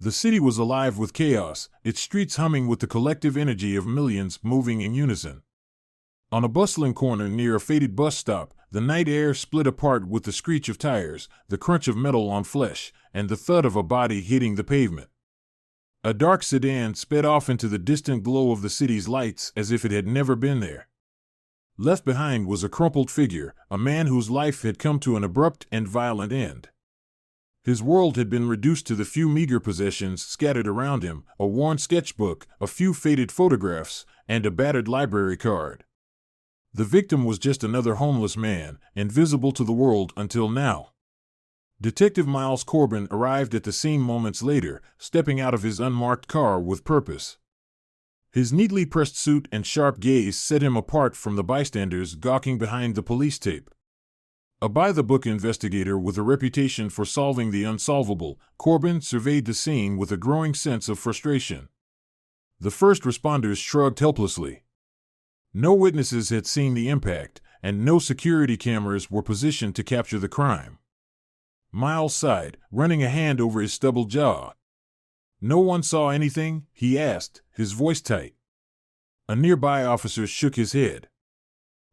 The city was alive with chaos, its streets humming with the collective energy of millions moving in unison. On a bustling corner near a faded bus stop, the night air split apart with the screech of tires, the crunch of metal on flesh, and the thud of a body hitting the pavement. A dark sedan sped off into the distant glow of the city's lights as if it had never been there. Left behind was a crumpled figure, a man whose life had come to an abrupt and violent end. His world had been reduced to the few meager possessions scattered around him, a worn sketchbook, a few faded photographs, and a battered library card. The victim was just another homeless man, invisible to the world until now. Detective Miles Corbin arrived at the scene moments later, stepping out of his unmarked car with purpose. His neatly pressed suit and sharp gaze set him apart from the bystanders gawking behind the police tape. A by-the-book investigator with a reputation for solving the unsolvable, Corbin surveyed the scene with a growing sense of frustration. The first responders shrugged helplessly. No witnesses had seen the impact, and no security cameras were positioned to capture the crime. Miles sighed, running a hand over his stubbled jaw. "No one saw anything?" he asked, his voice tight. A nearby officer shook his head.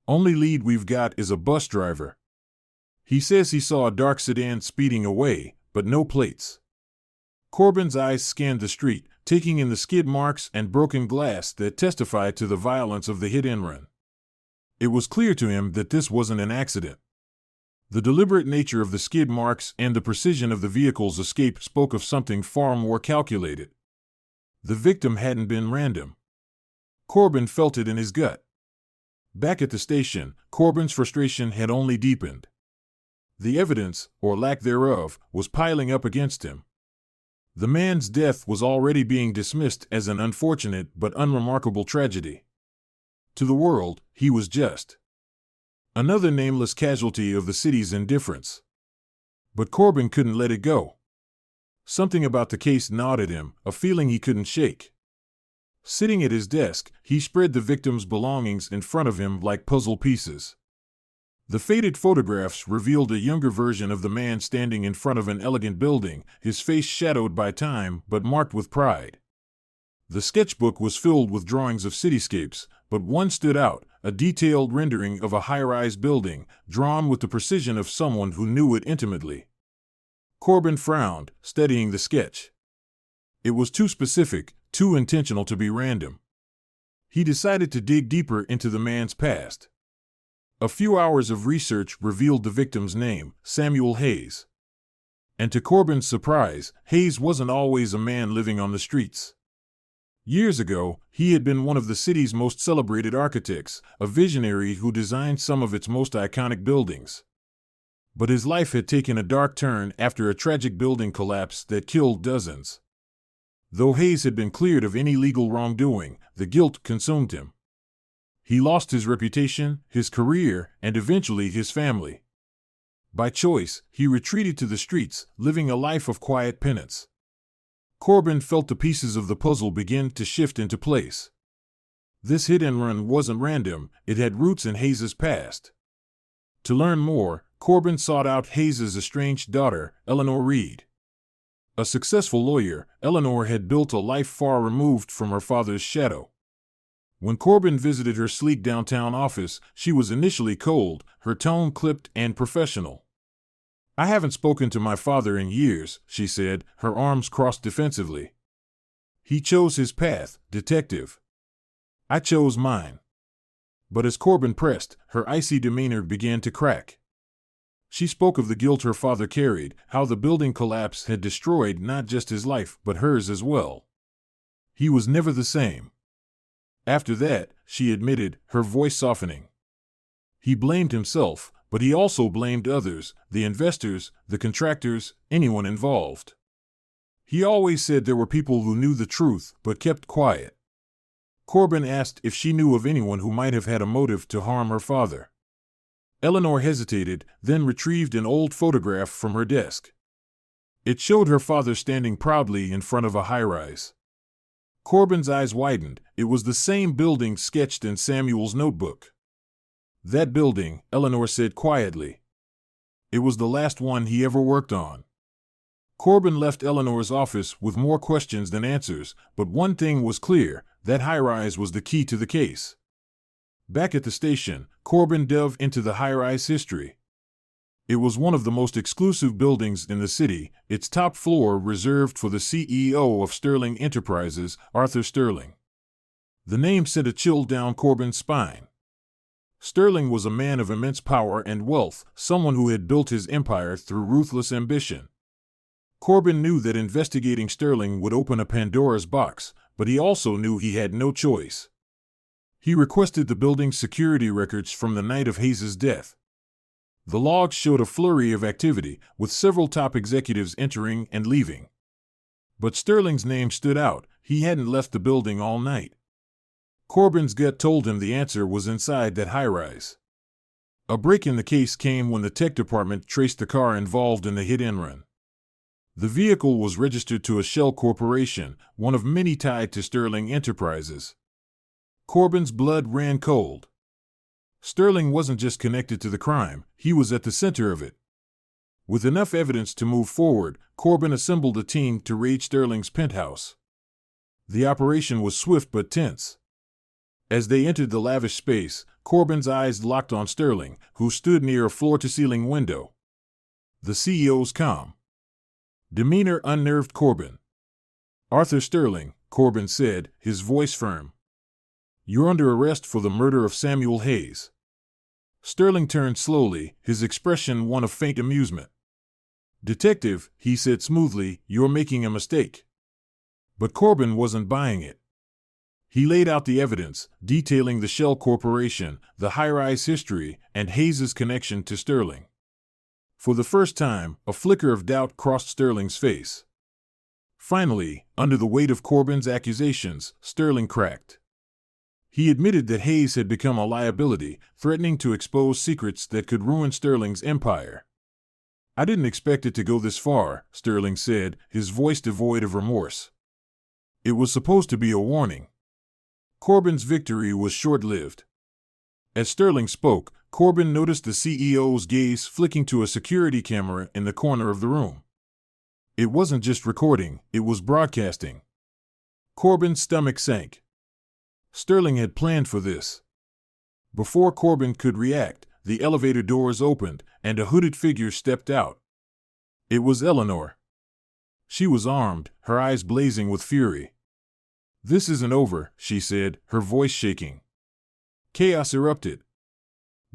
"Only lead we've got is a bus driver. He says he saw a dark sedan speeding away, but no plates." Corbin's eyes scanned the street, taking in the skid marks and broken glass that testified to the violence of the hit-and-run. It was clear to him that this wasn't an accident. The deliberate nature of the skid marks and the precision of the vehicle's escape spoke of something far more calculated. The victim hadn't been random. Corbin felt it in his gut. Back at the station, Corbin's frustration had only deepened. The evidence, or lack thereof, was piling up against him. The man's death was already being dismissed as an unfortunate but unremarkable tragedy. To the world, he was just another nameless casualty of the city's indifference. But Corbin couldn't let it go. Something about the case gnawed at him, a feeling he couldn't shake. Sitting at his desk, he spread the victim's belongings in front of him like puzzle pieces. The faded photographs revealed a younger version of the man standing in front of an elegant building, his face shadowed by time but marked with pride. The sketchbook was filled with drawings of cityscapes, but one stood out, a detailed rendering of a high-rise building, drawn with the precision of someone who knew it intimately. Corbin frowned, studying the sketch. It was too specific, too intentional to be random. He decided to dig deeper into the man's past. A few hours of research revealed the victim's name, Samuel Hayes. And to Corbin's surprise, Hayes wasn't always a man living on the streets. Years ago, he had been one of the city's most celebrated architects, a visionary who designed some of its most iconic buildings. But his life had taken a dark turn after a tragic building collapse that killed dozens. Though Hayes had been cleared of any legal wrongdoing, the guilt consumed him. He lost his reputation, his career, and eventually his family. By choice, he retreated to the streets, living a life of quiet penance. Corbin felt the pieces of the puzzle begin to shift into place. This hit-and-run wasn't random, it had roots in Hayes' past. To learn more, Corbin sought out Hayes' estranged daughter, Eleanor Reed. A successful lawyer, Eleanor had built a life far removed from her father's shadow. When Corbin visited her sleek downtown office, she was initially cold, her tone clipped and professional. "I haven't spoken to my father in years," she said, her arms crossed defensively. "He chose his path, detective. I chose mine." But as Corbin pressed, her icy demeanor began to crack. She spoke of the guilt her father carried, how the building collapse had destroyed not just his life but hers as well. He was never the same. After that, she admitted, her voice softening. He blamed himself, but he also blamed others, the investors, the contractors, anyone involved. He always said there were people who knew the truth but kept quiet. Corbin asked if she knew of anyone who might have had a motive to harm her father. Eleanor hesitated, then retrieved an old photograph from her desk. It showed her father standing proudly in front of a high-rise. Corbin's eyes widened. It was the same building sketched in Samuel's notebook. "That building," Eleanor said quietly. "It was the last one he ever worked on." Corbin left Eleanor's office with more questions than answers, but one thing was clear: that high-rise was the key to the case. Back at the station, Corbin delved into the high-rise history. It was one of the most exclusive buildings in the city, its top floor reserved for the CEO of Sterling Enterprises, Arthur Sterling. The name sent a chill down Corbin's spine. Sterling was a man of immense power and wealth, someone who had built his empire through ruthless ambition. Corbin knew that investigating Sterling would open a Pandora's box, but he also knew he had no choice. He requested the building's security records from the night of Hayes' death. The logs showed a flurry of activity, with several top executives entering and leaving. But Sterling's name stood out. He hadn't left the building all night. Corbin's gut told him the answer was inside that high-rise. A break in the case came when the tech department traced the car involved in the hit-and-run. The vehicle was registered to a shell corporation, one of many tied to Sterling Enterprises. Corbin's blood ran cold. Sterling wasn't just connected to the crime, he was at the center of it. With enough evidence to move forward, Corbin assembled a team to raid Sterling's penthouse. The operation was swift but tense. As they entered the lavish space, Corbin's eyes locked on Sterling, who stood near a floor-to-ceiling window. The CEO's calm demeanor unnerved Corbin. "Arthur Sterling," Corbin said, his voice firm. "You're under arrest for the murder of Samuel Hayes." Sterling turned slowly, his expression one of faint amusement. "Detective," he said smoothly, "you're making a mistake." But Corbin wasn't buying it. He laid out the evidence, detailing the Shell Corporation, the high-rise history, and Hayes' connection to Sterling. For the first time, a flicker of doubt crossed Sterling's face. Finally, under the weight of Corbin's accusations, Sterling cracked. He admitted that Hayes had become a liability, threatening to expose secrets that could ruin Sterling's empire. "I didn't expect it to go this far," Sterling said, his voice devoid of remorse. "It was supposed to be a warning." Corbin's victory was short-lived. As Sterling spoke, Corbin noticed the CEO's gaze flicking to a security camera in the corner of the room. It wasn't just recording, it was broadcasting. Corbin's stomach sank. Sterling had planned for this. Before Corbin could react, the elevator doors opened, and a hooded figure stepped out. It was Eleanor. She was armed, her eyes blazing with fury. "This isn't over," she said, her voice shaking. Chaos erupted.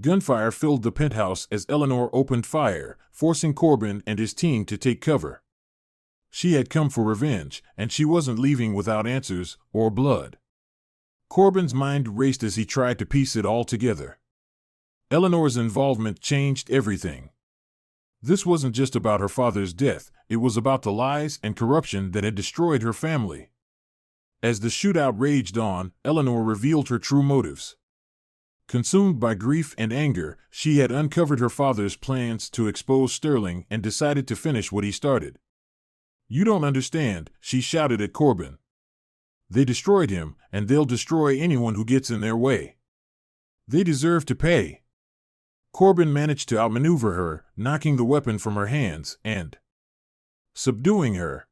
Gunfire filled the penthouse as Eleanor opened fire, forcing Corbin and his team to take cover. She had come for revenge, and she wasn't leaving without answers or blood. Corbin's mind raced as he tried to piece it all together. Eleanor's involvement changed everything. This wasn't just about her father's death, it was about the lies and corruption that had destroyed her family. As the shootout raged on, Eleanor revealed her true motives. Consumed by grief and anger, she had uncovered her father's plans to expose Sterling and decided to finish what he started. "You don't understand," she shouted at Corbin. "They destroyed him, and they'll destroy anyone who gets in their way. They deserve to pay." Corbin managed to outmaneuver her, knocking the weapon from her hands and subduing her.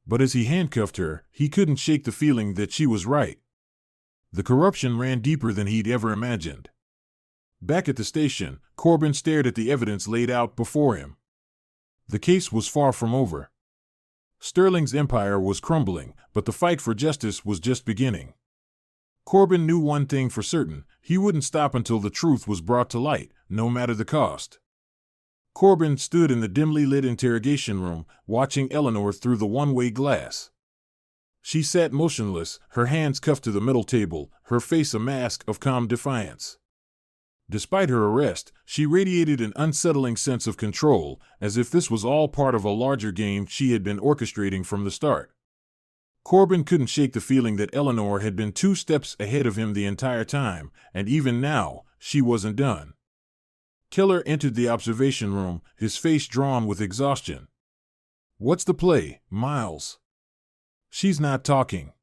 But as he handcuffed her, he couldn't shake the feeling that she was right. The corruption ran deeper than he'd ever imagined. Back at the station, Corbin stared at the evidence laid out before him. The case was far from over. Sterling's empire was crumbling, but the fight for justice was just beginning. Corbin knew one thing for certain: he wouldn't stop until the truth was brought to light, no matter the cost. Corbin stood in the dimly lit interrogation room, watching Eleanor through the one-way glass. She sat motionless, her hands cuffed to the middle table, her face a mask of calm defiance. Despite her arrest, she radiated an unsettling sense of control, as if this was all part of a larger game she had been orchestrating from the start. Corbin couldn't shake the feeling that Eleanor had been 2 steps ahead of him the entire time, and even now, she wasn't done. Keller entered the observation room, his face drawn with exhaustion. "What's the play, Miles?" "She's not talking.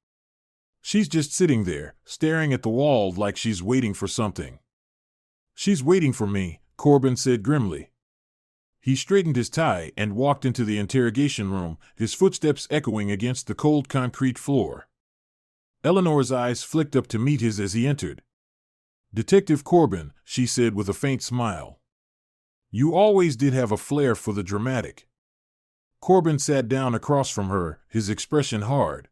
She's just sitting there, staring at the wall like she's waiting for something." "She's waiting for me," Corbin said grimly. He straightened his tie and walked into the interrogation room, his footsteps echoing against the cold concrete floor. Eleanor's eyes flicked up to meet his as he entered. "Detective Corbin," she said with a faint smile. "You always did have a flair for the dramatic." Corbin sat down across from her, his expression hard.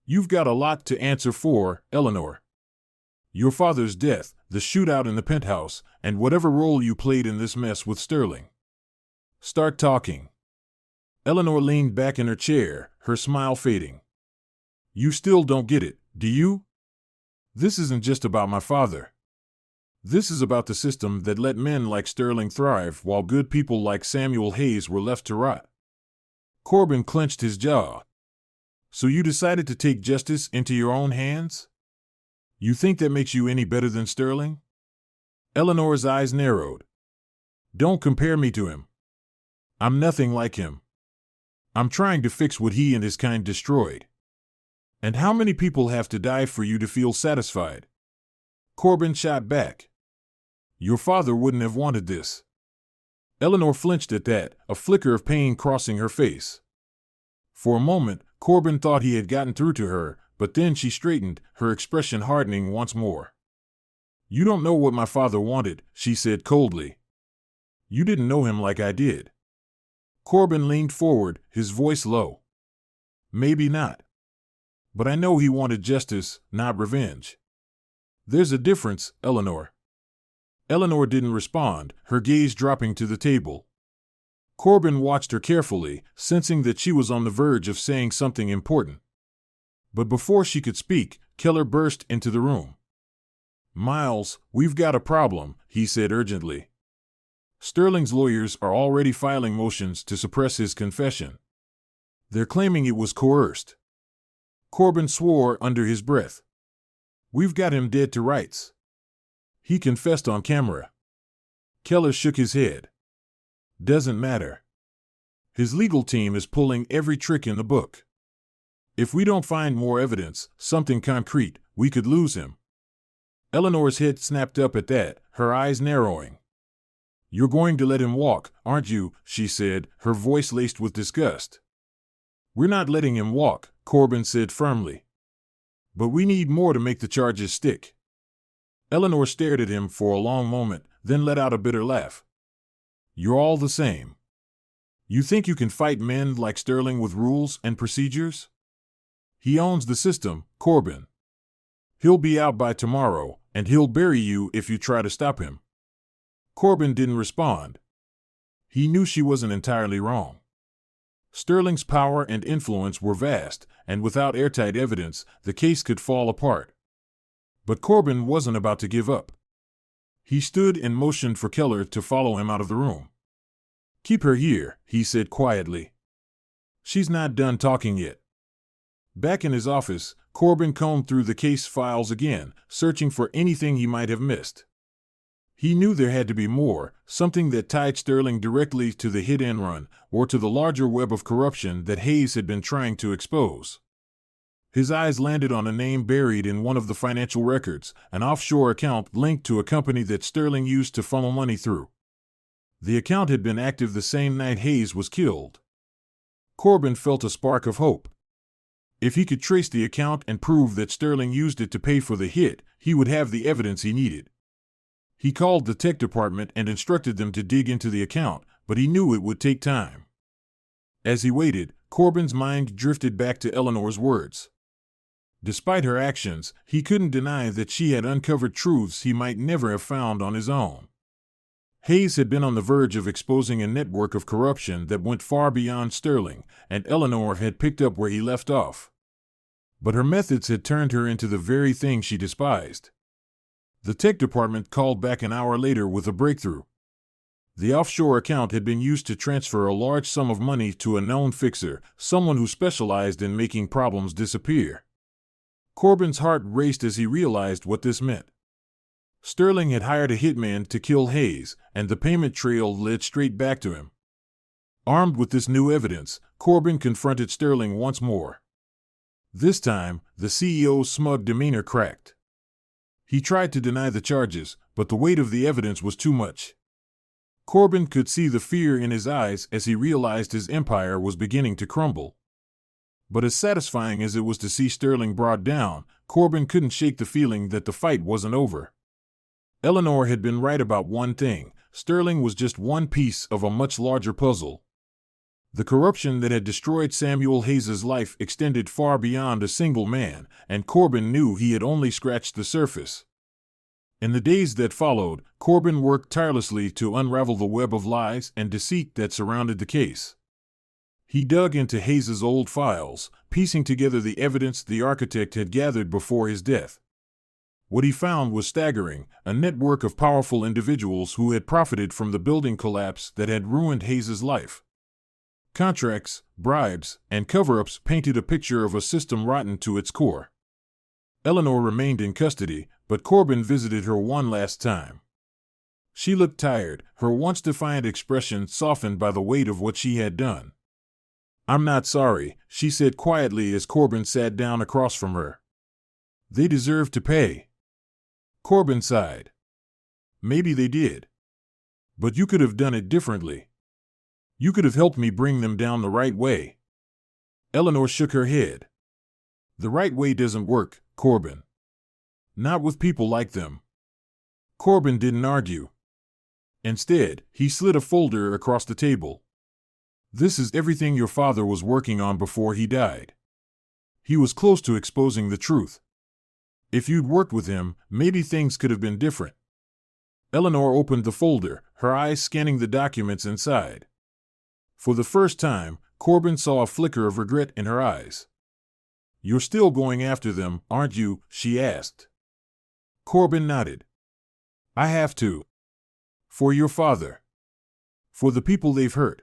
"You've got a lot to answer for, Eleanor. Your father's death, the shootout in the penthouse, and whatever role you played in this mess with Sterling. Start talking." Eleanor leaned back in her chair, her smile fading. "You still don't get it, do you? This isn't just about my father. This is about the system that let men like Sterling thrive while good people like Samuel Hayes were left to rot." Corbin clenched his jaw. "So you decided to take justice into your own hands? You think that makes you any better than Sterling?" Eleanor's eyes narrowed. "Don't compare me to him. I'm nothing like him. I'm trying to fix what he and his kind destroyed. And how many people have to die for you to feel satisfied?" Corbin shot back. "Your father wouldn't have wanted this." Eleanor flinched at that, a flicker of pain crossing her face. For a moment, Corbin thought he had gotten through to her, but then she straightened, her expression hardening once more. "You don't know what my father wanted," she said coldly. "You didn't know him like I did." Corbin leaned forward, his voice low. "Maybe not. But I know he wanted justice, not revenge. There's a difference, Eleanor." Eleanor didn't respond, her gaze dropping to the table. Corbin watched her carefully, sensing that she was on the verge of saying something important. But before she could speak, Keller burst into the room. "Miles, we've got a problem," he said urgently. "Sterling's lawyers are already filing motions to suppress his confession. They're claiming it was coerced." Corbin swore under his breath. "We've got him dead to rights. He confessed on camera." Keller shook his head. "Doesn't matter. His legal team is pulling every trick in the book. If we don't find more evidence, something concrete, we could lose him." Eleanor's head snapped up at that, her eyes narrowing. "You're going to let him walk, aren't you?" she said, her voice laced with disgust. "We're not letting him walk," Corbin said firmly. "But we need more to make the charges stick." Eleanor stared at him for a long moment, then let out a bitter laugh. "You're all the same. You think you can fight men like Sterling with rules and procedures? He owns the system, Corbin. He'll be out by tomorrow, and he'll bury you if you try to stop him." Corbin didn't respond. He knew she wasn't entirely wrong. Sterling's power and influence were vast, and without airtight evidence, the case could fall apart. But Corbin wasn't about to give up. He stood and motioned for Keller to follow him out of the room. "Keep her here," he said quietly. "She's not done talking yet." Back in his office, Corbin combed through the case files again, searching for anything he might have missed. He knew there had to be more, something that tied Sterling directly to the hit and run, or to the larger web of corruption that Hayes had been trying to expose. His eyes landed on a name buried in one of the financial records, an offshore account linked to a company that Sterling used to funnel money through. The account had been active the same night Hayes was killed. Corbin felt a spark of hope. If he could trace the account and prove that Sterling used it to pay for the hit, he would have the evidence he needed. He called the tech department and instructed them to dig into the account, but he knew it would take time. As he waited, Corbin's mind drifted back to Eleanor's words. Despite her actions, he couldn't deny that she had uncovered truths he might never have found on his own. Hayes had been on the verge of exposing a network of corruption that went far beyond Sterling, and Eleanor had picked up where he left off. But her methods had turned her into the very thing she despised. The tech department called back an hour later with a breakthrough. The offshore account had been used to transfer a large sum of money to a known fixer, someone who specialized in making problems disappear. Corbin's heart raced as he realized what this meant. Sterling had hired a hitman to kill Hayes, and the payment trail led straight back to him. Armed with this new evidence, Corbin confronted Sterling once more. This time, the CEO's smug demeanor cracked. He tried to deny the charges, but the weight of the evidence was too much. Corbin could see the fear in his eyes as he realized his empire was beginning to crumble. But as satisfying as it was to see Sterling brought down, Corbin couldn't shake the feeling that the fight wasn't over. Eleanor had been right about one thing: Sterling was just one piece of a much larger puzzle. The corruption that had destroyed Samuel Hayes' life extended far beyond a single man, and Corbin knew he had only scratched the surface. In the days that followed, Corbin worked tirelessly to unravel the web of lies and deceit that surrounded the case. He dug into Hayes' old files, piecing together the evidence the architect had gathered before his death. What he found was staggering: a network of powerful individuals who had profited from the building collapse that had ruined Hayes' life. Contracts, bribes, and cover-ups painted a picture of a system rotten to its core. Eleanor remained in custody, but Corbin visited her one last time. She looked tired, her once defiant expression softened by the weight of what she had done. "I'm not sorry," she said quietly as Corbin sat down across from her. "They deserve to pay." Corbin sighed. "Maybe they did. But you could have done it differently. You could have helped me bring them down the right way." Eleanor shook her head. "The right way doesn't work, Corbin. Not with people like them." Corbin didn't argue. Instead, he slid a folder across the table. "This is everything your father was working on before he died. He was close to exposing the truth. If you'd worked with him, maybe things could have been different." Eleanor opened the folder, her eyes scanning the documents inside. For the first time, Corbin saw a flicker of regret in her eyes. "You're still going after them, aren't you?" she asked. Corbin nodded. "I have to. For your father. For the people they've hurt.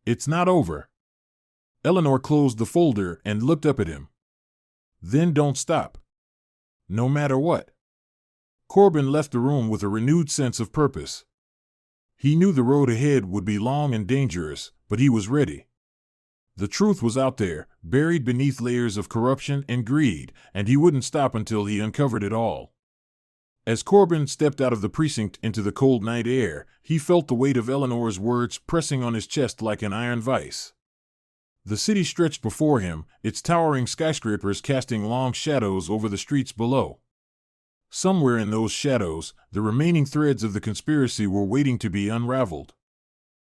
It's not over." Eleanor closed the folder and looked up at him. "Then don't stop. No matter what." Corbin left the room with a renewed sense of purpose. He knew the road ahead would be long and dangerous, but he was ready. The truth was out there, buried beneath layers of corruption and greed, and he wouldn't stop until he uncovered it all. As Corbin stepped out of the precinct into the cold night air, he felt the weight of Eleanor's words pressing on his chest like an iron vice. The city stretched before him, its towering skyscrapers casting long shadows over the streets below. Somewhere in those shadows, the remaining threads of the conspiracy were waiting to be unraveled.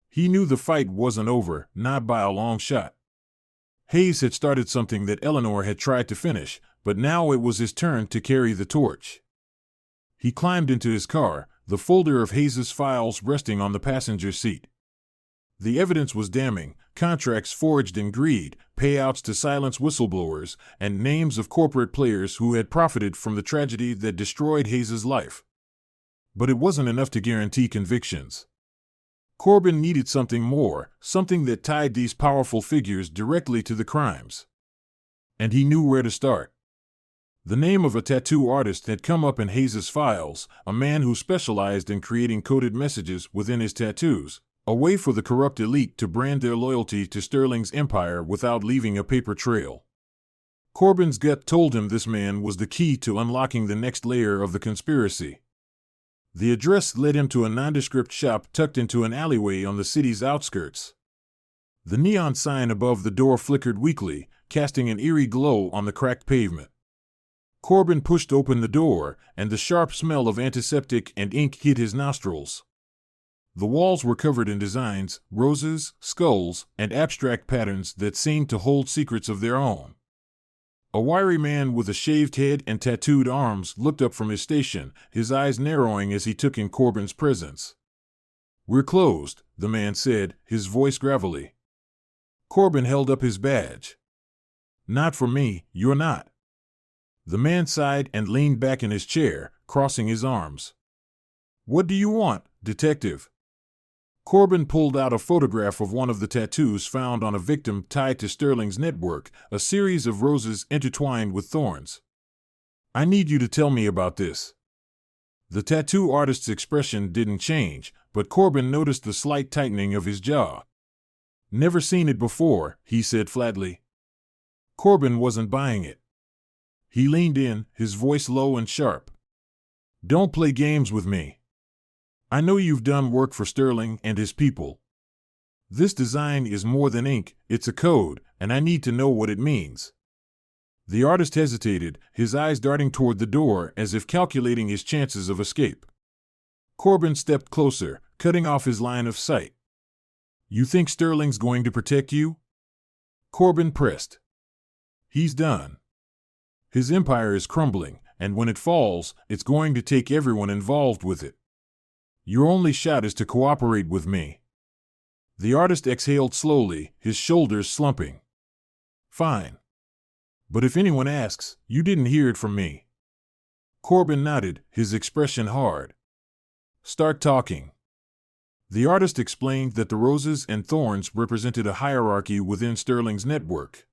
He knew the fight wasn't over, not by a long shot. Hayes had started something that Eleanor had tried to finish, but now it was his turn to carry the torch. He climbed into his car, the folder of Hayes' files resting on the passenger seat. The evidence was damning: contracts forged in greed, payouts to silence whistleblowers, and names of corporate players who had profited from the tragedy that destroyed Hayes' life. But it wasn't enough to guarantee convictions. Corbin needed something more, something that tied these powerful figures directly to the crimes. And he knew where to start. The name of a tattoo artist had come up in Hayes' files, a man who specialized in creating coded messages within his tattoos, a way for the corrupt elite to brand their loyalty to Sterling's empire without leaving a paper trail. Corbin's gut told him this man was the key to unlocking the next layer of the conspiracy. The address led him to a nondescript shop tucked into an alleyway on the city's outskirts. The neon sign above the door flickered weakly, casting an eerie glow on the cracked pavement. Corbin pushed open the door, and the sharp smell of antiseptic and ink hit his nostrils. The walls were covered in designs, roses, skulls, and abstract patterns that seemed to hold secrets of their own. A wiry man with a shaved head and tattooed arms looked up from his station, his eyes narrowing as he took in Corbin's presence. "We're closed," the man said, his voice gravelly. Corbin held up his badge. "Not for me, you're not." The man sighed and leaned back in his chair, crossing his arms. "What do you want, detective?" Corbin pulled out a photograph of one of the tattoos found on a victim tied to Sterling's network, a series of roses intertwined with thorns. "I need you to tell me about this." The tattoo artist's expression didn't change, but Corbin noticed the slight tightening of his jaw. "Never seen it before," he said flatly. Corbin wasn't buying it. He leaned in, his voice low and sharp. "Don't play games with me. I know you've done work for Sterling and his people. This design is more than ink, it's a code, and I need to know what it means." The artist hesitated, his eyes darting toward the door as if calculating his chances of escape. Corbin stepped closer, cutting off his line of sight. "You think Sterling's going to protect you?" Corbin pressed. "He's done. His empire is crumbling, and when it falls, it's going to take everyone involved with it. Your only shot is to cooperate with me." The artist exhaled slowly, his shoulders slumping. "Fine. But if anyone asks, you didn't hear it from me." Corbin nodded, his expression hard. "Start talking." The artist explained that the roses and thorns represented a hierarchy within Sterling's network.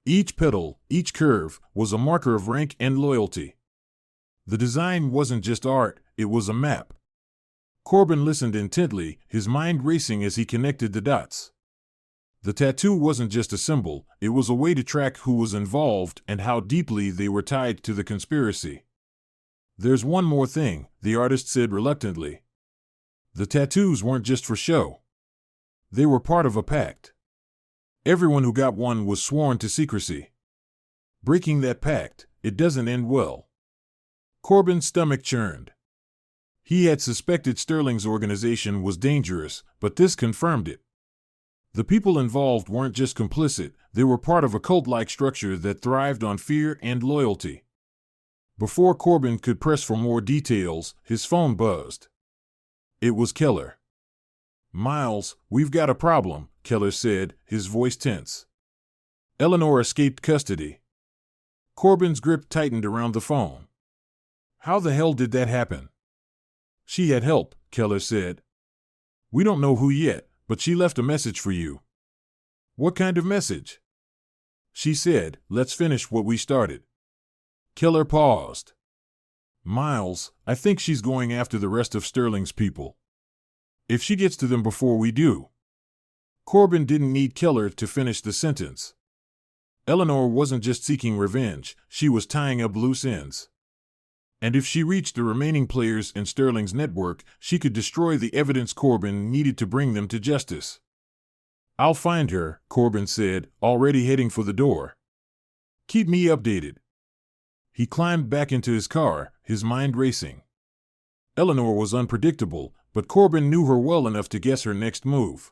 Each petal, each curve, was a marker of rank and loyalty. The design wasn't just art, it was a map. Corbin listened intently, his mind racing as he connected the dots. The tattoo wasn't just a symbol, it was a way to track who was involved and how deeply they were tied to the conspiracy. "There's one more thing," the artist said reluctantly. "The tattoos weren't just for show. They were part of a pact. Everyone who got one was sworn to secrecy. Breaking that pact, it doesn't end well." Corbin's stomach churned. He had suspected Sterling's organization was dangerous, but this confirmed it. The people involved weren't just complicit, they were part of a cult-like structure that thrived on fear and loyalty. Before Corbin could press for more details, his phone buzzed. It was Keller. "Miles, we've got a problem," Keller said, his voice tense. "Eleanor escaped custody." Corbin's grip tightened around the phone. "How the hell did that happen?" "She had help," Keller said. "We don't know who yet, but she left a message for you." "What kind of message?" "She said, 'Let's finish what we started.'" Keller paused. "Miles, I think she's going after the rest of Sterling's people. If she gets to them before we do." Corbin didn't need Keller to finish the sentence. Eleanor wasn't just seeking revenge, she was tying up loose ends. And if she reached the remaining players in Sterling's network, she could destroy the evidence Corbin needed to bring them to justice. "I'll find her," Corbin said, already heading for the door. "Keep me updated." He climbed back into his car, his mind racing. Eleanor was unpredictable, but Corbin knew her well enough to guess her next move.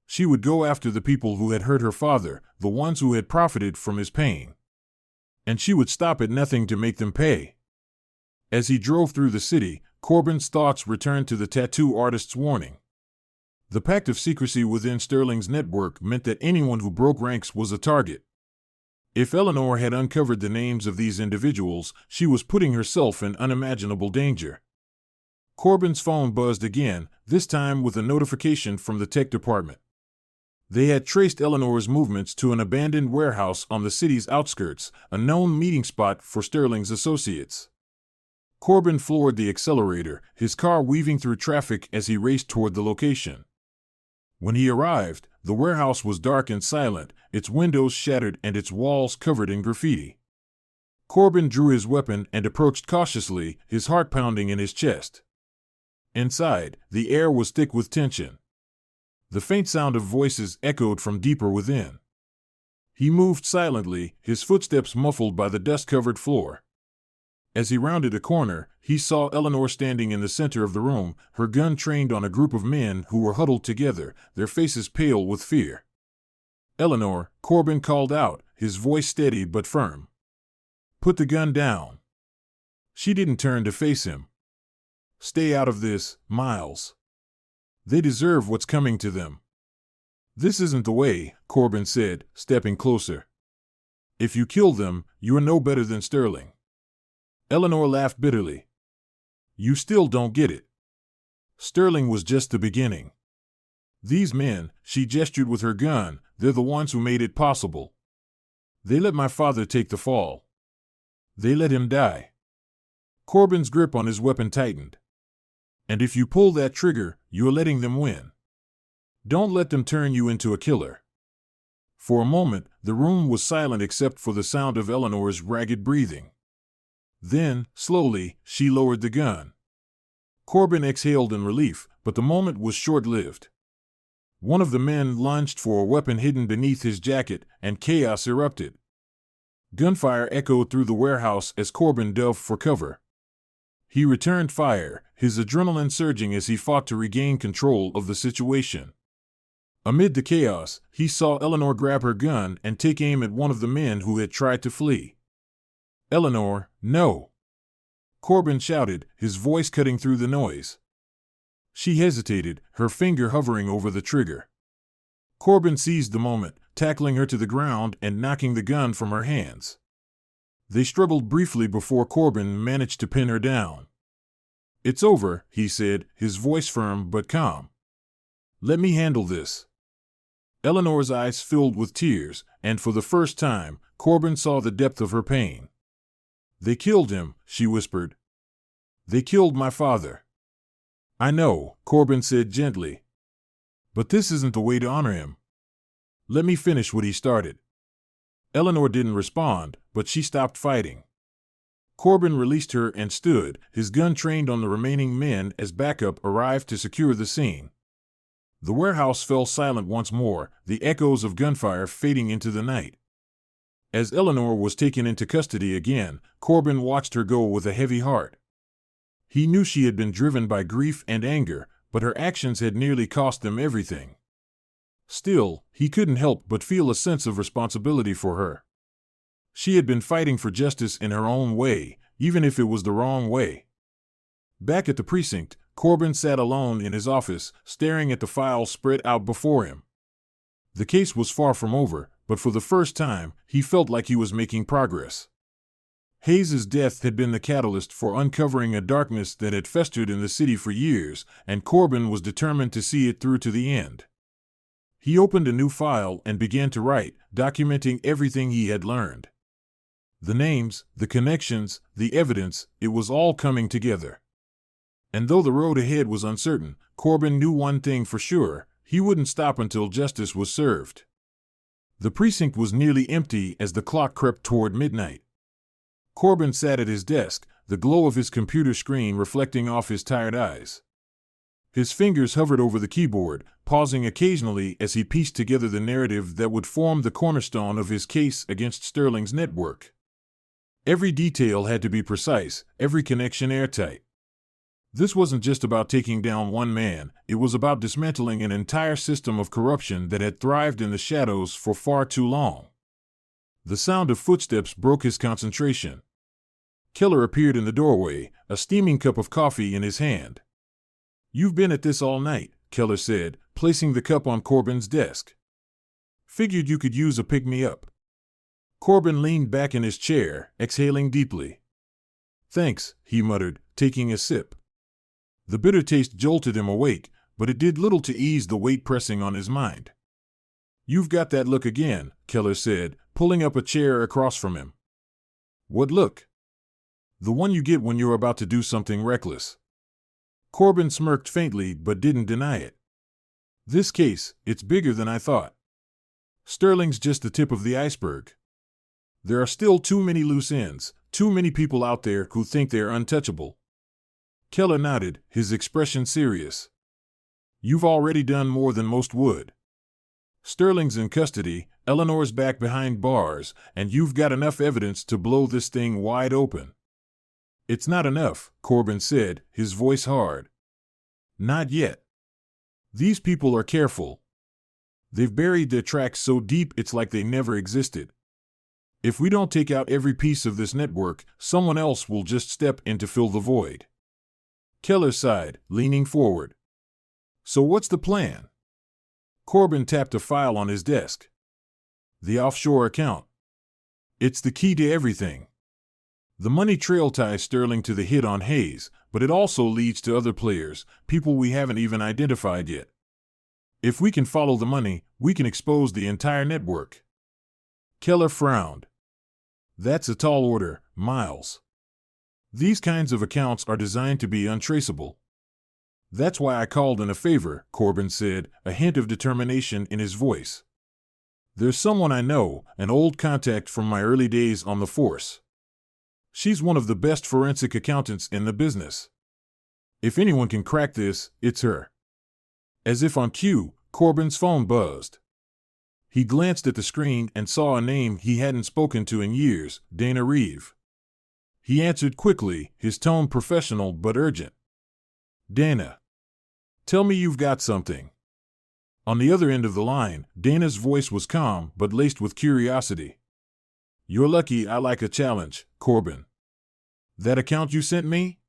She would go after the people who had hurt her father, the ones who had profited from his pain. And she would stop at nothing to make them pay. As he drove through the city, Corbin's thoughts returned to the tattoo artist's warning. The pact of secrecy within Sterling's network meant that anyone who broke ranks was a target. If Eleanor had uncovered the names of these individuals, she was putting herself in unimaginable danger. Corbin's phone buzzed again, this time with a notification from the tech department. They had traced Eleanor's movements to an abandoned warehouse on the city's outskirts, a known meeting spot for Sterling's associates. Corbin floored the accelerator, his car weaving through traffic as he raced toward the location. When he arrived, the warehouse was dark and silent, its windows shattered and its walls covered in graffiti. Corbin drew his weapon and approached cautiously, his heart pounding in his chest. Inside, the air was thick with tension. The faint sound of voices echoed from deeper within. He moved silently, his footsteps muffled by the dust-covered floor. As he rounded a corner, he saw Eleanor standing in the center of the room, her gun trained on a group of men who were huddled together, their faces pale with fear. "Eleanor," Corbin called out, his voice steady but firm. "Put the gun down." She didn't turn to face him. "Stay out of this, Miles. They deserve what's coming to them." "This isn't the way," Corbin said, stepping closer. "If you kill them, you are no better than Sterling." Eleanor laughed bitterly. "You still don't get it. Sterling was just the beginning. These men," she gestured with her gun, "they're the ones who made it possible. They let my father take the fall. They let him die." Corbin's grip on his weapon tightened. "And if you pull that trigger, you're letting them win. Don't let them turn you into a killer." For a moment, the room was silent except for the sound of Eleanor's ragged breathing. Then, slowly, she lowered the gun. Corbin exhaled in relief, but the moment was short-lived. One of the men lunged for a weapon hidden beneath his jacket, and chaos erupted. Gunfire echoed through the warehouse as Corbin dove for cover. He returned fire, his adrenaline surging as he fought to regain control of the situation. Amid the chaos, he saw Eleanor grab her gun and take aim at one of the men who had tried to flee. "Eleanor, no!" Corbin shouted, his voice cutting through the noise. She hesitated, her finger hovering over the trigger. Corbin seized the moment, tackling her to the ground and knocking the gun from her hands. They struggled briefly before Corbin managed to pin her down. "It's over," he said, his voice firm but calm. "Let me handle this." Eleanor's eyes filled with tears, and for the first time, Corbin saw the depth of her pain. "They killed him," she whispered. "They killed my father." "I know," Corbin said gently. "But this isn't the way to honor him. Let me finish what he started." Eleanor didn't respond, but she stopped fighting. Corbin released her and stood, his gun trained on the remaining men as backup arrived to secure the scene. The warehouse fell silent once more, the echoes of gunfire fading into the night. As Eleanor was taken into custody again, Corbin watched her go with a heavy heart. He knew she had been driven by grief and anger, but her actions had nearly cost them everything. Still, he couldn't help but feel a sense of responsibility for her. She had been fighting for justice in her own way, even if it was the wrong way. Back at the precinct, Corbin sat alone in his office, staring at the files spread out before him. The case was far from over, but for the first time, he felt like he was making progress. Hayes's death had been the catalyst for uncovering a darkness that had festered in the city for years, and Corbin was determined to see it through to the end. He opened a new file and began to write, documenting everything he had learned. The names, the connections, the evidence, it was all coming together. And though the road ahead was uncertain, Corbin knew one thing for sure: he wouldn't stop until justice was served. The precinct was nearly empty as the clock crept toward midnight. Corbin sat at his desk, the glow of his computer screen reflecting off his tired eyes. His fingers hovered over the keyboard, pausing occasionally as he pieced together the narrative that would form the cornerstone of his case against Sterling's network. Every detail had to be precise, every connection airtight. This wasn't just about taking down one man, it was about dismantling an entire system of corruption that had thrived in the shadows for far too long. The sound of footsteps broke his concentration. Keller appeared in the doorway, a steaming cup of coffee in his hand. "You've been at this all night," Keller said, placing the cup on Corbin's desk. "Figured you could use a pick-me-up." Corbin leaned back in his chair, exhaling deeply. "Thanks," he muttered, taking a sip. The bitter taste jolted him awake, but it did little to ease the weight pressing on his mind. "You've got that look again," Keller said, pulling up a chair across from him. "What look?" "The one you get when you're about to do something reckless." Corbin smirked faintly but didn't deny it. "This case, it's bigger than I thought. Sterling's just the tip of the iceberg. There are still too many loose ends, too many people out there who think they're untouchable." Keller nodded, his expression serious. "You've already done more than most would. Sterling's in custody, Eleanor's back behind bars, and you've got enough evidence to blow this thing wide open." "It's not enough," Corbin said, his voice hard. "Not yet. These people are careful. They've buried their tracks so deep it's like they never existed. If we don't take out every piece of this network, someone else will just step in to fill the void." Keller sighed, leaning forward. "So what's the plan?" Corbin tapped a file on his desk. "The offshore account. It's the key to everything. The money trail ties Sterling to the hit on Hayes, but it also leads to other players, people we haven't even identified yet. If we can follow the money, we can expose the entire network." Keller frowned. "That's a tall order, Miles. These kinds of accounts are designed to be untraceable." "That's why I called in a favor," Corbin said, a hint of determination in his voice. "There's someone I know, an old contact from my early days on the force. She's one of the best forensic accountants in the business. If anyone can crack this, it's her. As if on cue, Corbin's phone buzzed. He glanced at the screen and saw a name he hadn't spoken to in years, Dana Reeve. He answered quickly, his tone professional but urgent. Dana. Tell me you've got something. On the other end of the line, Dana's voice was calm but laced with curiosity. You're lucky I like a challenge, Corbin. That account you sent me?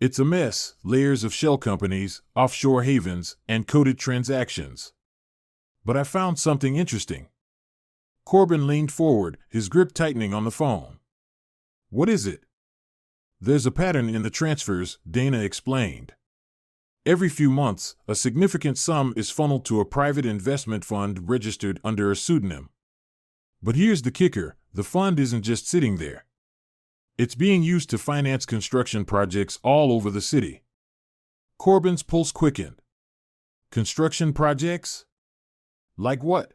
It's a mess, layers of shell companies, offshore havens, and coded transactions. But I found something interesting. Corbin leaned forward, his grip tightening on the phone. What is it? There's a pattern in the transfers, Dana explained. Every few months, a significant sum is funneled to a private investment fund registered under a pseudonym. But here's the kicker, the fund isn't just sitting there. It's being used to finance construction projects all over the city. Corbin's pulse quickened. Construction projects? Like what?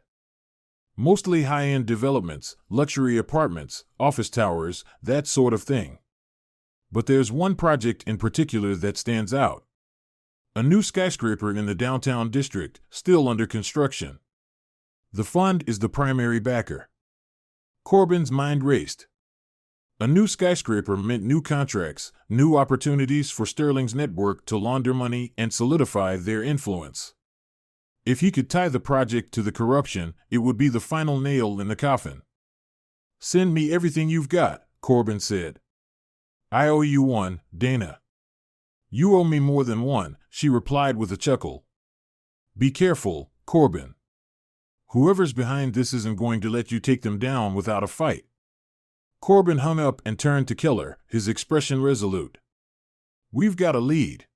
Mostly high-end developments, luxury apartments, office towers, that sort of thing. But there's one project in particular that stands out. A new skyscraper in the downtown district, still under construction. The fund is the primary backer. Corbin's mind raced. A new skyscraper meant new contracts, new opportunities for Sterling's network to launder money and solidify their influence. If he could tie the project to the corruption, it would be the final nail in the coffin. Send me everything you've got, Corbin said. I owe you one, Dana. You owe me more than one, she replied with a chuckle. Be careful, Corbin. Whoever's behind this isn't going to let you take them down without a fight. Corbin hung up and turned to Keller, his expression resolute. We've got a lead.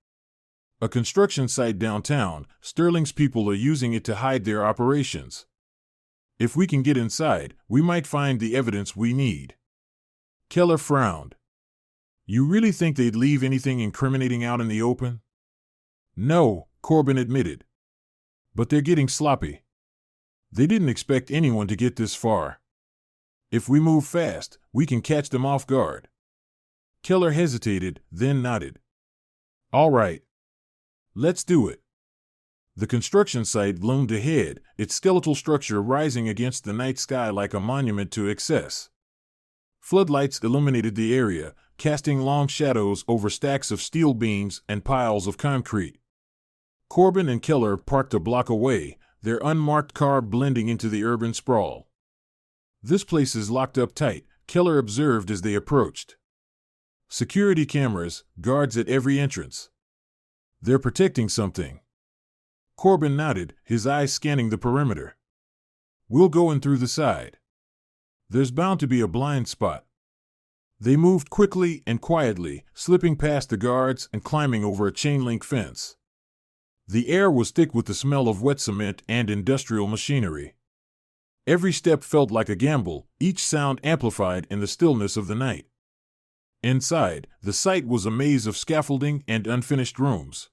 A construction site downtown, Sterling's people are using it to hide their operations. If we can get inside, we might find the evidence we need. Keller frowned. You really think they'd leave anything incriminating out in the open? No, Corbin admitted. But they're getting sloppy. They didn't expect anyone to get this far. If we move fast, we can catch them off guard. Keller hesitated, then nodded. All right. Let's do it. The construction site loomed ahead, its skeletal structure rising against the night sky like a monument to excess. Floodlights illuminated the area, casting long shadows over stacks of steel beams and piles of concrete. Corbin and Keller parked a block away, their unmarked car blending into the urban sprawl. This place is locked up tight, Keller observed as they approached. Security cameras, guards at every entrance. They're protecting something. Corbin nodded, his eyes scanning the perimeter. We'll go in through the side. There's bound to be a blind spot. They moved quickly and quietly, slipping past the guards and climbing over a chain-link fence. The air was thick with the smell of wet cement and industrial machinery. Every step felt like a gamble, each sound amplified in the stillness of the night. Inside, the site was a maze of scaffolding and unfinished rooms.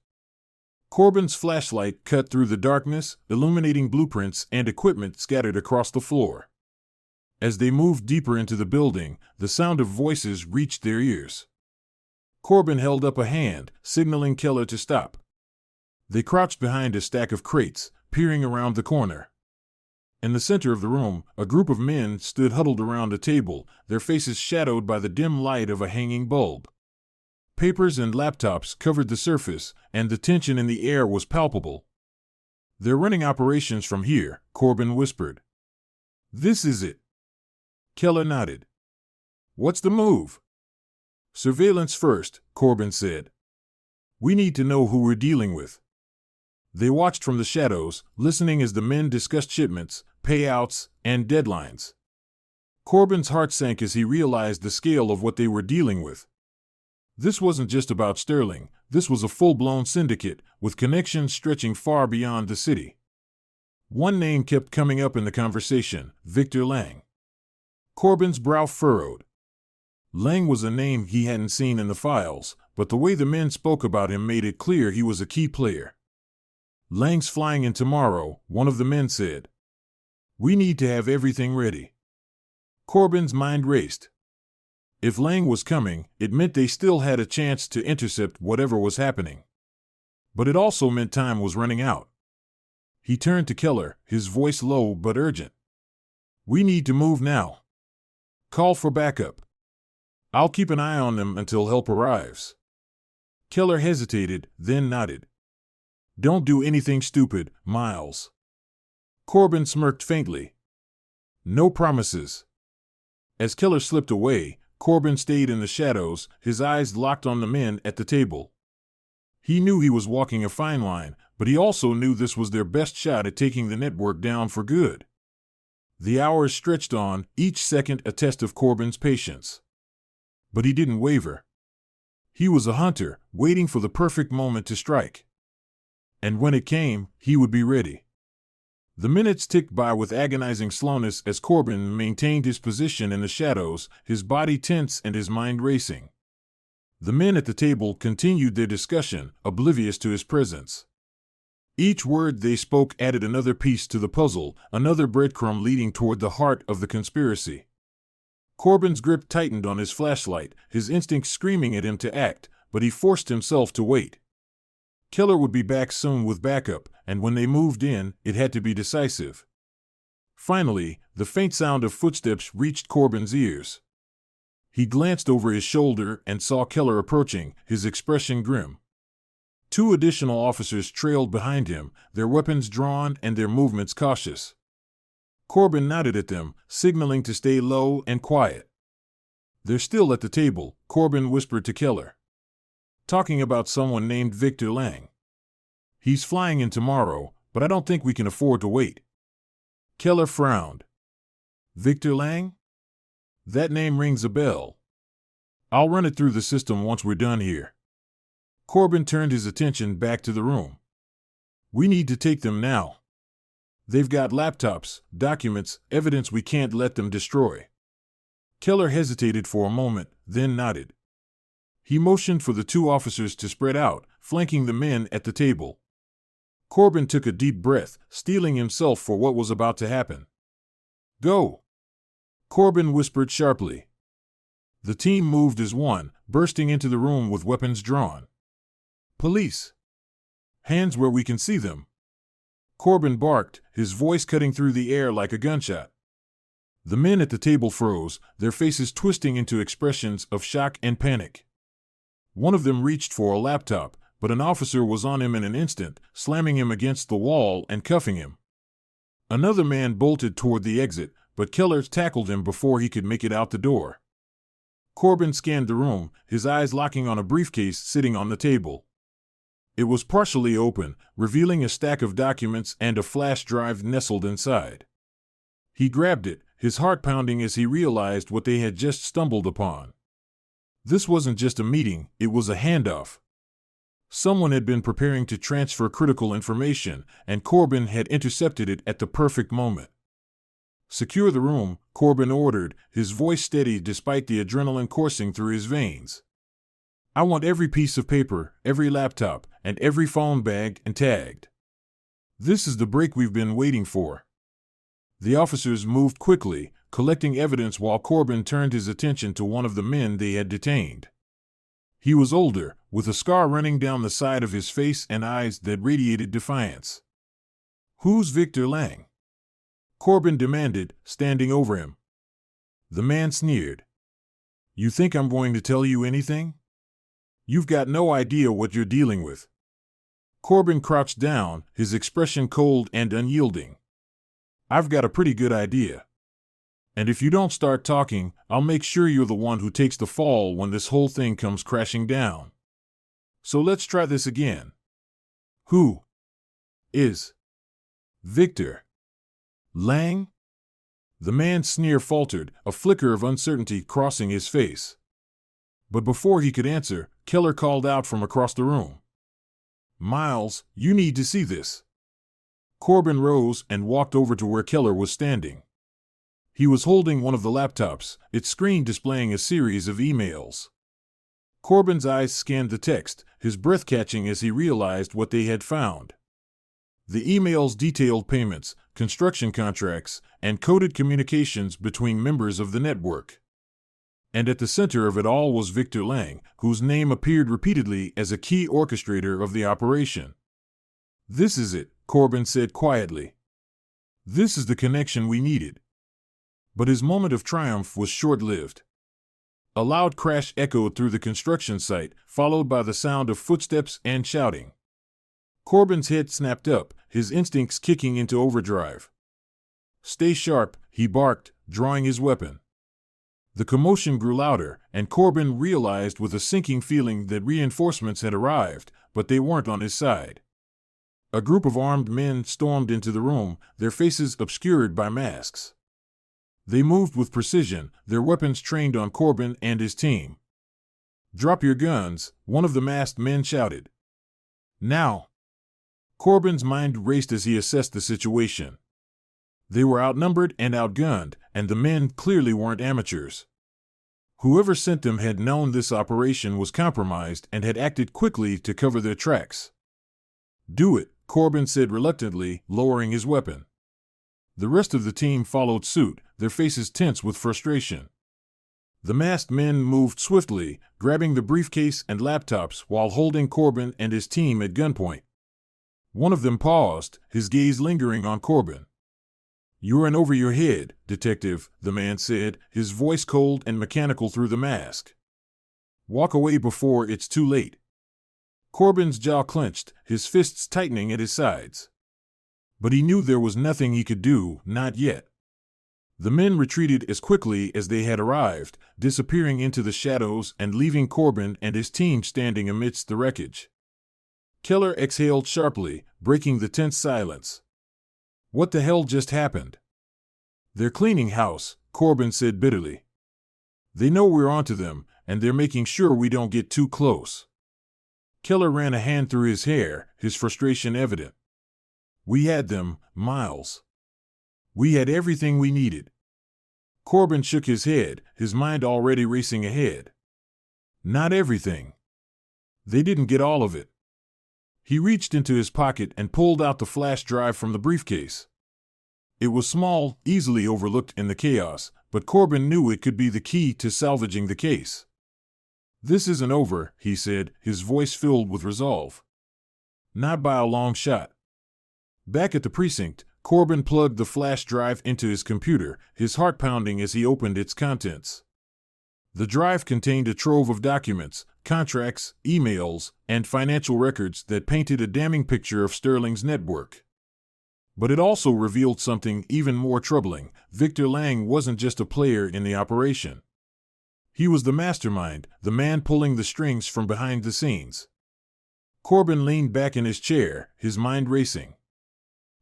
Corbin's flashlight cut through the darkness, illuminating blueprints and equipment scattered across the floor. As they moved deeper into the building, the sound of voices reached their ears. Corbin held up a hand, signaling Keller to stop. They crouched behind a stack of crates, peering around the corner. In the center of the room, a group of men stood huddled around a table, their faces shadowed by the dim light of a hanging bulb. Papers and laptops covered the surface, and the tension in the air was palpable. They're running operations from here, Corbin whispered. This is it. Keller nodded. What's the move? Surveillance first, Corbin said. We need to know who we're dealing with. They watched from the shadows, listening as the men discussed shipments, payouts, and deadlines. Corbin's heart sank as he realized the scale of what they were dealing with. This wasn't just about Sterling, this was a full-blown syndicate, with connections stretching far beyond the city. One name kept coming up in the conversation, Victor Lang. Corbin's brow furrowed. Lang was a name he hadn't seen in the files, but the way the men spoke about him made it clear he was a key player. Lang's flying in tomorrow, one of the men said. We need to have everything ready. Corbin's mind raced. If Lang was coming, it meant they still had a chance to intercept whatever was happening. But it also meant time was running out. He turned to Keller, his voice low but urgent. "We need to move now. Call for backup. I'll keep an eye on them until help arrives." Keller hesitated, then nodded. "Don't do anything stupid, Miles." Corbin smirked faintly. "No promises." As Keller slipped away, Corbin stayed in the shadows, his eyes locked on the men at the table. He knew he was walking a fine line, but he also knew this was their best shot at taking the network down for good. The hours stretched on, each second a test of Corbin's patience. But he didn't waver. He was a hunter, waiting for the perfect moment to strike. And when it came, he would be ready. The minutes ticked by with agonizing slowness as Corbin maintained his position in the shadows, his body tense and his mind racing. The men at the table continued their discussion, oblivious to his presence. Each word they spoke added another piece to the puzzle, another breadcrumb leading toward the heart of the conspiracy. Corbin's grip tightened on his flashlight, his instincts screaming at him to act, but he forced himself to wait. Keller would be back soon with backup, and when they moved in, it had to be decisive. Finally, the faint sound of footsteps reached Corbin's ears. He glanced over his shoulder and saw Keller approaching, his expression grim. 2 additional officers trailed behind him, their weapons drawn and their movements cautious. Corbin nodded at them, signaling to stay low and quiet. "They're still at the table," Corbin whispered to Keller. "Talking about someone named Victor Lang. He's flying in tomorrow, but I don't think we can afford to wait." Keller frowned. "Victor Lang? That name rings a bell. I'll run it through the system once we're done here." Corbin turned his attention back to the room. "We need to take them now. They've got laptops, documents, evidence we can't let them destroy." Keller hesitated for a moment, then nodded. He motioned for the 2 officers to spread out, flanking the men at the table. Corbin took a deep breath, steeling himself for what was about to happen. "Go!" Corbin whispered sharply. The team moved as one, bursting into the room with weapons drawn. "Police! Hands where we can see them!" Corbin barked, his voice cutting through the air like a gunshot. The men at the table froze, their faces twisting into expressions of shock and panic. One of them reached for a laptop, but an officer was on him in an instant, slamming him against the wall and cuffing him. Another man bolted toward the exit, but Keller tackled him before he could make it out the door. Corbin scanned the room, his eyes locking on a briefcase sitting on the table. It was partially open, revealing a stack of documents and a flash drive nestled inside. He grabbed it, his heart pounding as he realized what they had just stumbled upon. This wasn't just a meeting, it was a handoff. Someone had been preparing to transfer critical information, and Corbin had intercepted it at the perfect moment. "Secure the room," Corbin ordered, his voice steady despite the adrenaline coursing through his veins. "I want every piece of paper, every laptop, and every phone bagged and tagged. This is the break we've been waiting for." The officers moved quickly, collecting evidence while Corbin turned his attention to one of the men they had detained. He was older, with a scar running down the side of his face and eyes that radiated defiance. "Who's Victor Lang?" Corbin demanded, standing over him. The man sneered. "You think I'm going to tell you anything? You've got no idea what you're dealing with." Corbin crouched down, his expression cold and unyielding. "I've got a pretty good idea. And if you don't start talking, I'll make sure you're the one who takes the fall when this whole thing comes crashing down. So let's try this again. Who is Victor Lang?" The man's sneer faltered, a flicker of uncertainty crossing his face. But before he could answer, Keller called out from across the room. "Miles, you need to see this." Corbin rose and walked over to where Keller was standing. He was holding one of the laptops, its screen displaying a series of emails. Corbin's eyes scanned the text, his breath catching as he realized what they had found. The emails detailed payments, construction contracts, and coded communications between members of the network. And at the center of it all was Victor Lang, whose name appeared repeatedly as a key orchestrator of the operation. "This is it," Corbin said quietly. "This is the connection we needed." But his moment of triumph was short-lived. A loud crash echoed through the construction site, followed by the sound of footsteps and shouting. Corbin's head snapped up, his instincts kicking into overdrive. "Stay sharp," he barked, drawing his weapon. The commotion grew louder, and Corbin realized with a sinking feeling that reinforcements had arrived, but they weren't on his side. A group of armed men stormed into the room, their faces obscured by masks. They moved with precision, their weapons trained on Corbin and his team. "Drop your guns," one of the masked men shouted. "Now!" Corbin's mind raced as he assessed the situation. They were outnumbered and outgunned, and the men clearly weren't amateurs. Whoever sent them had known this operation was compromised and had acted quickly to cover their tracks. "Do it," Corbin said reluctantly, lowering his weapon. The rest of the team followed suit, their faces tense with frustration. The masked men moved swiftly, grabbing the briefcase and laptops while holding Corbin and his team at gunpoint. One of them paused, his gaze lingering on Corbin. "You're in over your head, detective," the man said, his voice cold and mechanical through the mask. "Walk away before it's too late." Corbin's jaw clenched, his fists tightening at his sides. But he knew there was nothing he could do, not yet. The men retreated as quickly as they had arrived, disappearing into the shadows and leaving Corbin and his team standing amidst the wreckage. Keller exhaled sharply, breaking the tense silence. "What the hell just happened?" "They're cleaning house," Corbin said bitterly. "They know we're onto them, and they're making sure we don't get too close." Keller ran a hand through his hair, his frustration evident. "We had them, Miles. We had everything we needed." Corbin shook his head, his mind already racing ahead. "Not everything. They didn't get all of it." He reached into his pocket and pulled out the flash drive from the briefcase. It was small, easily overlooked in the chaos, but Corbin knew it could be the key to salvaging the case. "This isn't over," he said, his voice filled with resolve. "Not by a long shot." Back at the precinct, Corbin plugged the flash drive into his computer, his heart pounding as he opened its contents. The drive contained a trove of documents, contracts, emails, and financial records that painted a damning picture of Sterling's network. But it also revealed something even more troubling. Victor Lang wasn't just a player in the operation. He was the mastermind, the man pulling the strings from behind the scenes. Corbin leaned back in his chair, his mind racing.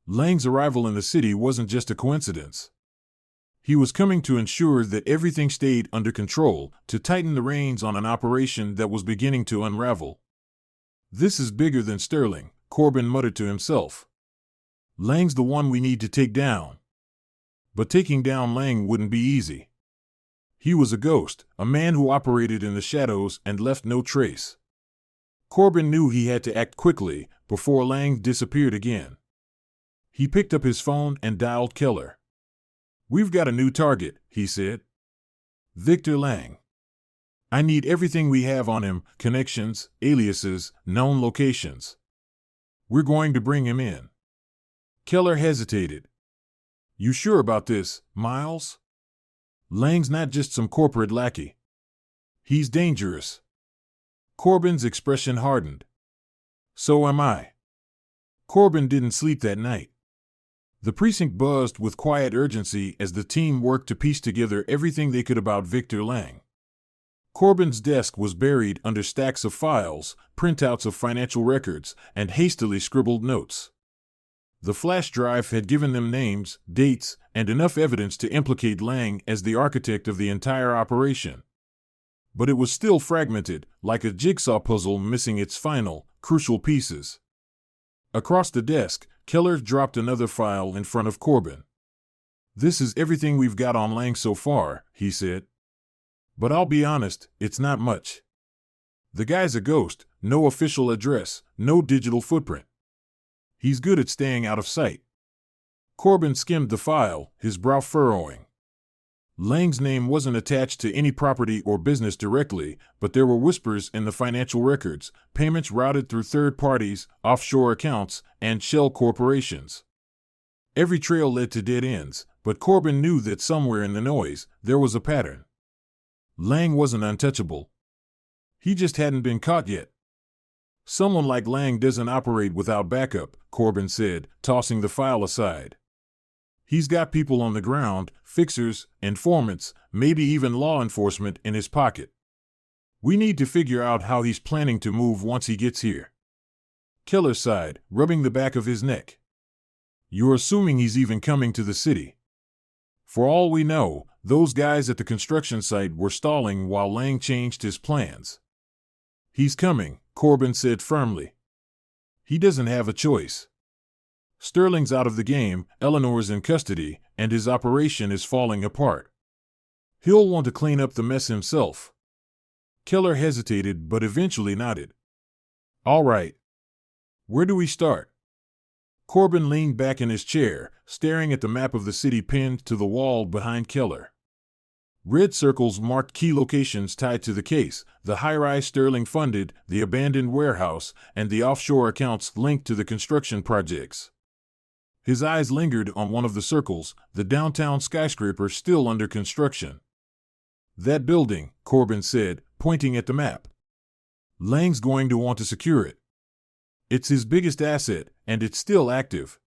Lang's arrival in the city wasn't just a coincidence. He was coming to ensure that everything stayed under control, to tighten the reins on an operation that was beginning to unravel. "This is bigger than Sterling," Corbin muttered to himself. "Lang's the one we need to take down." But taking down Lang wouldn't be easy. He was a ghost, a man who operated in the shadows and left no trace. Corbin knew he had to act quickly, before Lang disappeared again. He picked up his phone and dialed Keller. "We've got a new target," he said. "Victor Lang. I need everything we have on him, connections, aliases, known locations. We're going to bring him in." Keller hesitated. "You sure about this, Miles? Lang's not just some corporate lackey. He's dangerous." Corbin's expression hardened. "So am I." Corbin didn't sleep that night. The precinct buzzed with quiet urgency as the team worked to piece together everything they could about Victor Lang. Corbin's desk was buried under stacks of files, printouts of financial records, and hastily scribbled notes. The flash drive had given them names, dates, and enough evidence to implicate Lang as the architect of the entire operation. But it was still fragmented, like a jigsaw puzzle missing its final, crucial pieces. Across the desk, Keller dropped another file in front of Corbin. "This is everything we've got on Lang so far," he said. "But I'll be honest, it's not much. The guy's a ghost, no official address, no digital footprint. He's good at staying out of sight." Corbin skimmed the file, his brow furrowing. Lang's name wasn't attached to any property or business directly, but there were whispers in the financial records, payments routed through third parties, offshore accounts, and shell corporations. Every trail led to dead ends, but Corbin knew that somewhere in the noise, there was a pattern. Lang wasn't untouchable. He just hadn't been caught yet. Someone like Lang doesn't operate without backup, Corbin said, tossing the file aside. He's got people on the ground, fixers, informants, maybe even law enforcement in his pocket. We need to figure out how he's planning to move once he gets here. Keller sighed, rubbing the back of his neck. You're assuming he's even coming to the city. For all we know, those guys at the construction site were stalling while Lang changed his plans. He's coming, Corbin said firmly. He doesn't have a choice. Sterling's out of the game, Eleanor's in custody, and his operation is falling apart. He'll want to clean up the mess himself. Keller hesitated but eventually nodded. All right. Where do we start? Corbin leaned back in his chair, staring at the map of the city pinned to the wall behind Keller. Red circles marked key locations tied to the case, the high-rise Sterling funded, the abandoned warehouse, and the offshore accounts linked to the construction projects. His eyes lingered on one of the circles, the downtown skyscraper still under construction. That building, Corbin said, pointing at the map. Lang's going to want to secure it. It's his biggest asset, and it's still active.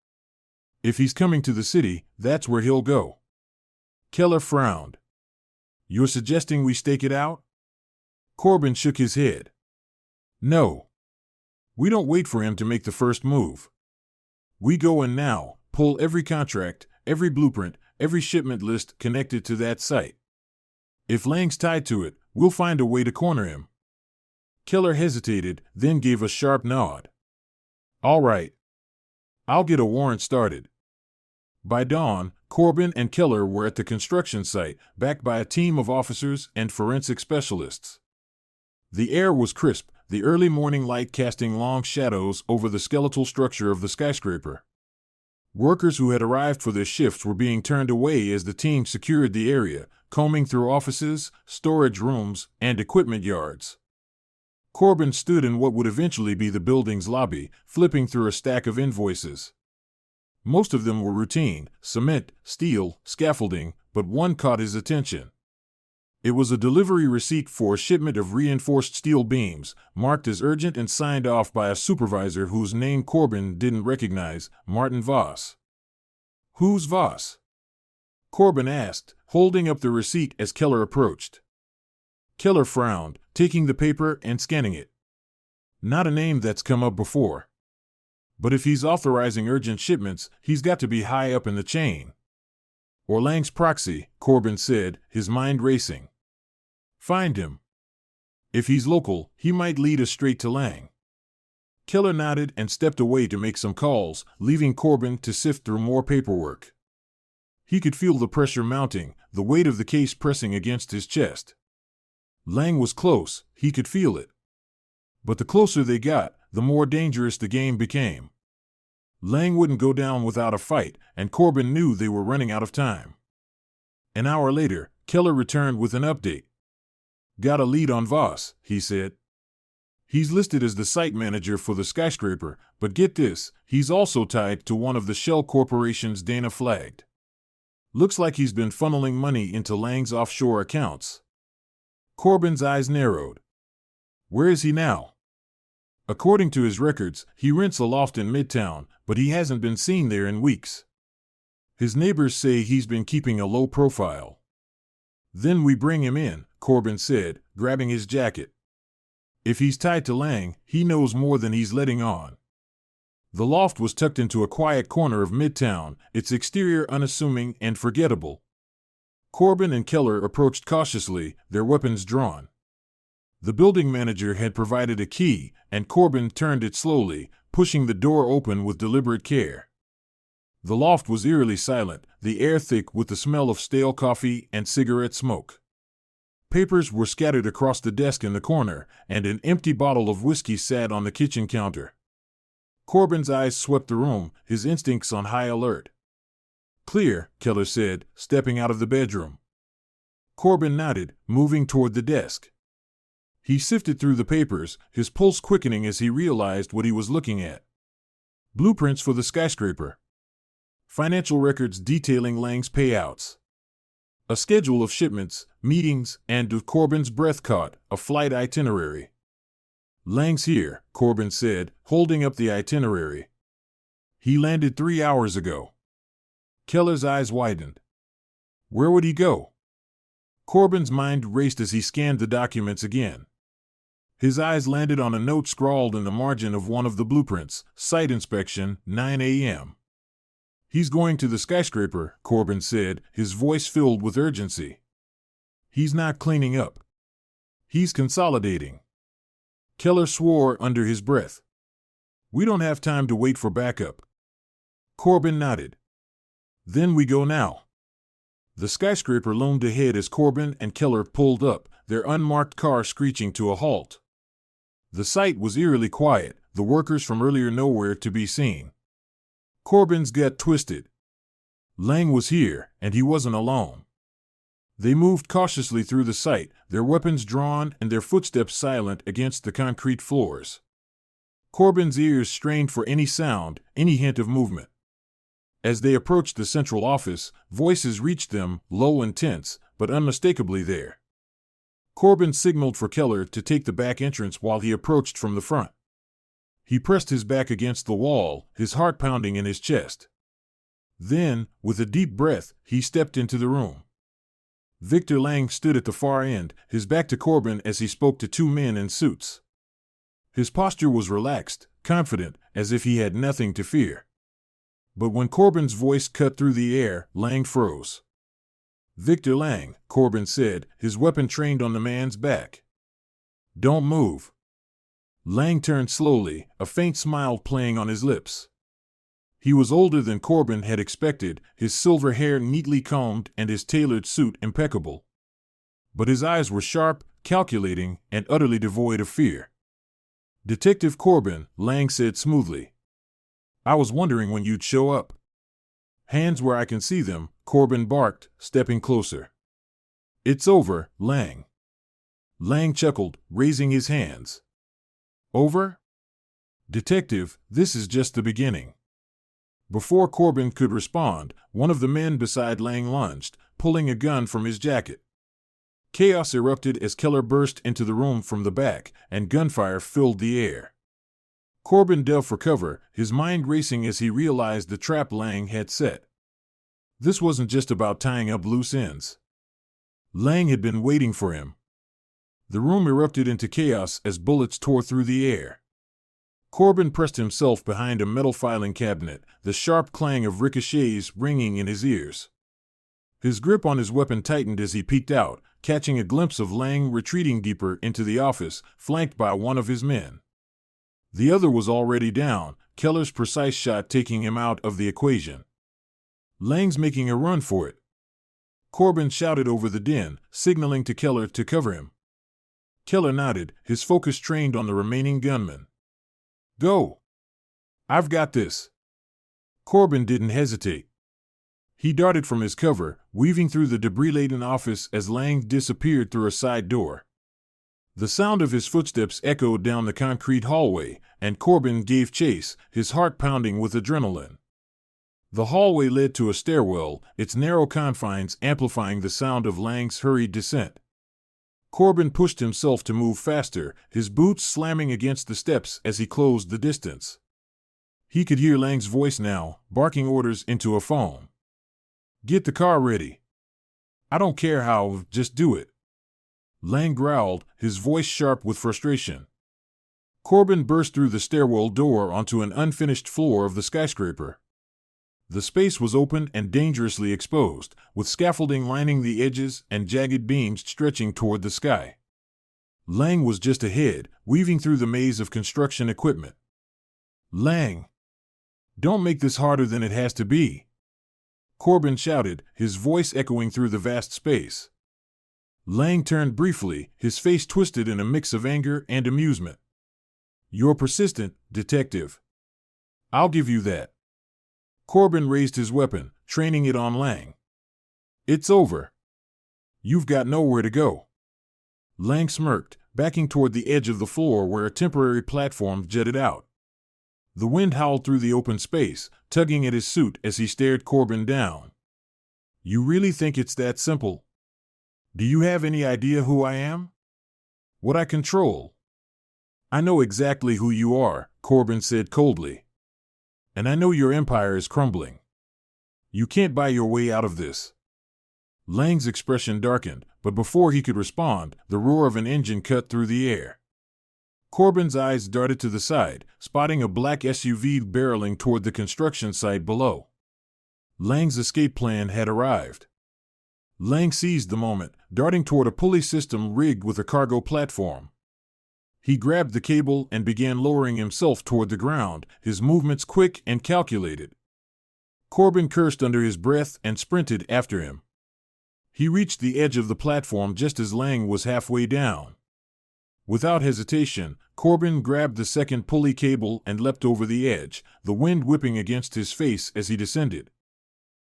If he's coming to the city, that's where he'll go. Keller frowned. You're suggesting we stake it out? Corbin shook his head. No. We don't wait for him to make the first move. We go in now, pull every contract, every blueprint, every shipment list connected to that site. If Lang's tied to it, we'll find a way to corner him. Keller hesitated, then gave a sharp nod. All right. I'll get a warrant started. By dawn, Corbin and Keller were at the construction site, backed by a team of officers and forensic specialists. The air was crisp, the early morning light casting long shadows over the skeletal structure of the skyscraper. Workers who had arrived for their shifts were being turned away as the team secured the area, combing through offices, storage rooms, and equipment yards. Corbin stood in what would eventually be the building's lobby, flipping through a stack of invoices. Most of them were routine, cement, steel, scaffolding, but one caught his attention. It was a delivery receipt for a shipment of reinforced steel beams, marked as urgent and signed off by a supervisor whose name Corbin didn't recognize, Martin Voss. Who's Voss? Corbin asked, holding up the receipt as Keller approached. Keller frowned, taking the paper and scanning it. Not a name that's come up before. But if he's authorizing urgent shipments, he's got to be high up in the chain. Or Lang's proxy, Corbin said, his mind racing. Find him. If he's local, he might lead us straight to Lang. Keller nodded and stepped away to make some calls, leaving Corbin to sift through more paperwork. He could feel the pressure mounting, the weight of the case pressing against his chest. Lang was close, he could feel it. But the closer they got, the more dangerous the game became. Lang wouldn't go down without a fight, and Corbin knew they were running out of time. An hour later, Keller returned with an update. Got a lead on Voss, he said. He's listed as the site manager for the skyscraper, but get this, he's also tied to one of the shell corporations Dana flagged. Looks like he's been funneling money into Lang's offshore accounts. Corbin's eyes narrowed. Where is he now? According to his records, he rents a loft in Midtown, but he hasn't been seen there in weeks. His neighbors say he's been keeping a low profile. Then we bring him in, Corbin said, grabbing his jacket. If he's tied to Lang, he knows more than he's letting on. The loft was tucked into a quiet corner of Midtown, its exterior unassuming and forgettable. Corbin and Keller approached cautiously, their weapons drawn. The building manager had provided a key, and Corbin turned it slowly, pushing the door open with deliberate care. The loft was eerily silent, the air thick with the smell of stale coffee and cigarette smoke. Papers were scattered across the desk in the corner, and an empty bottle of whiskey sat on the kitchen counter. Corbin's eyes swept the room, his instincts on high alert. Clear, Keller said, stepping out of the bedroom. Corbin nodded, moving toward the desk. He sifted through the papers, his pulse quickening as he realized what he was looking at. Blueprints for the skyscraper. Financial records detailing Lang's payouts. A schedule of shipments, meetings, and, with Corbin's breath caught, a flight itinerary. Lang's here, Corbin said, holding up the itinerary. He landed 3 hours ago. Keller's eyes widened. Where would he go? Corbin's mind raced as he scanned the documents again. His eyes landed on a note scrawled in the margin of one of the blueprints, site inspection, 9 a.m. He's going to the skyscraper, Corbin said, his voice filled with urgency. He's not cleaning up. He's consolidating. Keller swore under his breath. We don't have time to wait for backup. Corbin nodded. Then we go now. The skyscraper loomed ahead as Corbin and Keller pulled up, their unmarked car screeching to a halt. The site was eerily quiet, the workers from earlier nowhere to be seen. Corbin's gut twisted. Lang was here, and he wasn't alone. They moved cautiously through the site, their weapons drawn and their footsteps silent against the concrete floors. Corbin's ears strained for any sound, any hint of movement. As they approached the central office, voices reached them, low and tense, but unmistakably there. Corbin signaled for Keller to take the back entrance while he approached from the front. He pressed his back against the wall, his heart pounding in his chest. Then, with a deep breath, he stepped into the room. Victor Lang stood at the far end, his back to Corbin as he spoke to 2 men in suits. His posture was relaxed, confident, as if he had nothing to fear. But when Corbin's voice cut through the air, Lang froze. Victor Lang, Corbin said, his weapon trained on the man's back. Don't move. Lang turned slowly, a faint smile playing on his lips. He was older than Corbin had expected, his silver hair neatly combed and his tailored suit impeccable. But his eyes were sharp, calculating, and utterly devoid of fear. Detective Corbin, Lang said smoothly. I was wondering when you'd show up. Hands where I can see them, Corbin barked, stepping closer. It's over, Lang. Lang chuckled, raising his hands. Over? Detective, this is just the beginning. Before Corbin could respond, one of the men beside Lang lunged, pulling a gun from his jacket. Chaos erupted as Keller burst into the room from the back, and gunfire filled the air. Corbin dove for cover, his mind racing as he realized the trap Lang had set. This wasn't just about tying up loose ends. Lang had been waiting for him. The room erupted into chaos as bullets tore through the air. Corbin pressed himself behind a metal filing cabinet, the sharp clang of ricochets ringing in his ears. His grip on his weapon tightened as he peeked out, catching a glimpse of Lang retreating deeper into the office, flanked by one of his men. The other was already down, Keller's precise shot taking him out of the equation. Lang's making a run for it. Corbin shouted over the din, signaling to Keller to cover him. Keller nodded, his focus trained on the remaining gunman. Go! I've got this. Corbin didn't hesitate. He darted from his cover, weaving through the debris-laden office as Lang disappeared through a side door. The sound of his footsteps echoed down the concrete hallway, and Corbin gave chase, his heart pounding with adrenaline. The hallway led to a stairwell, its narrow confines amplifying the sound of Lang's hurried descent. Corbin pushed himself to move faster, his boots slamming against the steps as he closed the distance. He could hear Lang's voice now, barking orders into a phone. Get the car ready. I don't care how, just do it. Lang growled, his voice sharp with frustration. Corbin burst through the stairwell door onto an unfinished floor of the skyscraper. The space was open and dangerously exposed, with scaffolding lining the edges and jagged beams stretching toward the sky. Lang was just ahead, weaving through the maze of construction equipment. Lang! Don't make this harder than it has to be! Corbin shouted, his voice echoing through the vast space. Lang turned briefly, his face twisted in a mix of anger and amusement. You're persistent, detective. I'll give you that. Corbin raised his weapon, training it on Lang. It's over. You've got nowhere to go. Lang smirked, backing toward the edge of the floor where a temporary platform jutted out. The wind howled through the open space, tugging at his suit as he stared Corbin down. You really think it's that simple? Do you have any idea who I am? What I control? I know exactly who you are, Corbin said coldly. And I know your empire is crumbling. You can't buy your way out of this. Lang's expression darkened, but before he could respond, the roar of an engine cut through the air. Corbin's eyes darted to the side, spotting a black SUV barreling toward the construction site below. Lang's escape plan had arrived. Lang seized the moment, darting toward a pulley system rigged with a cargo platform. He grabbed the cable and began lowering himself toward the ground, his movements quick and calculated. Corbin cursed under his breath and sprinted after him. He reached the edge of the platform just as Lang was halfway down. Without hesitation, Corbin grabbed the second pulley cable and leapt over the edge, the wind whipping against his face as he descended.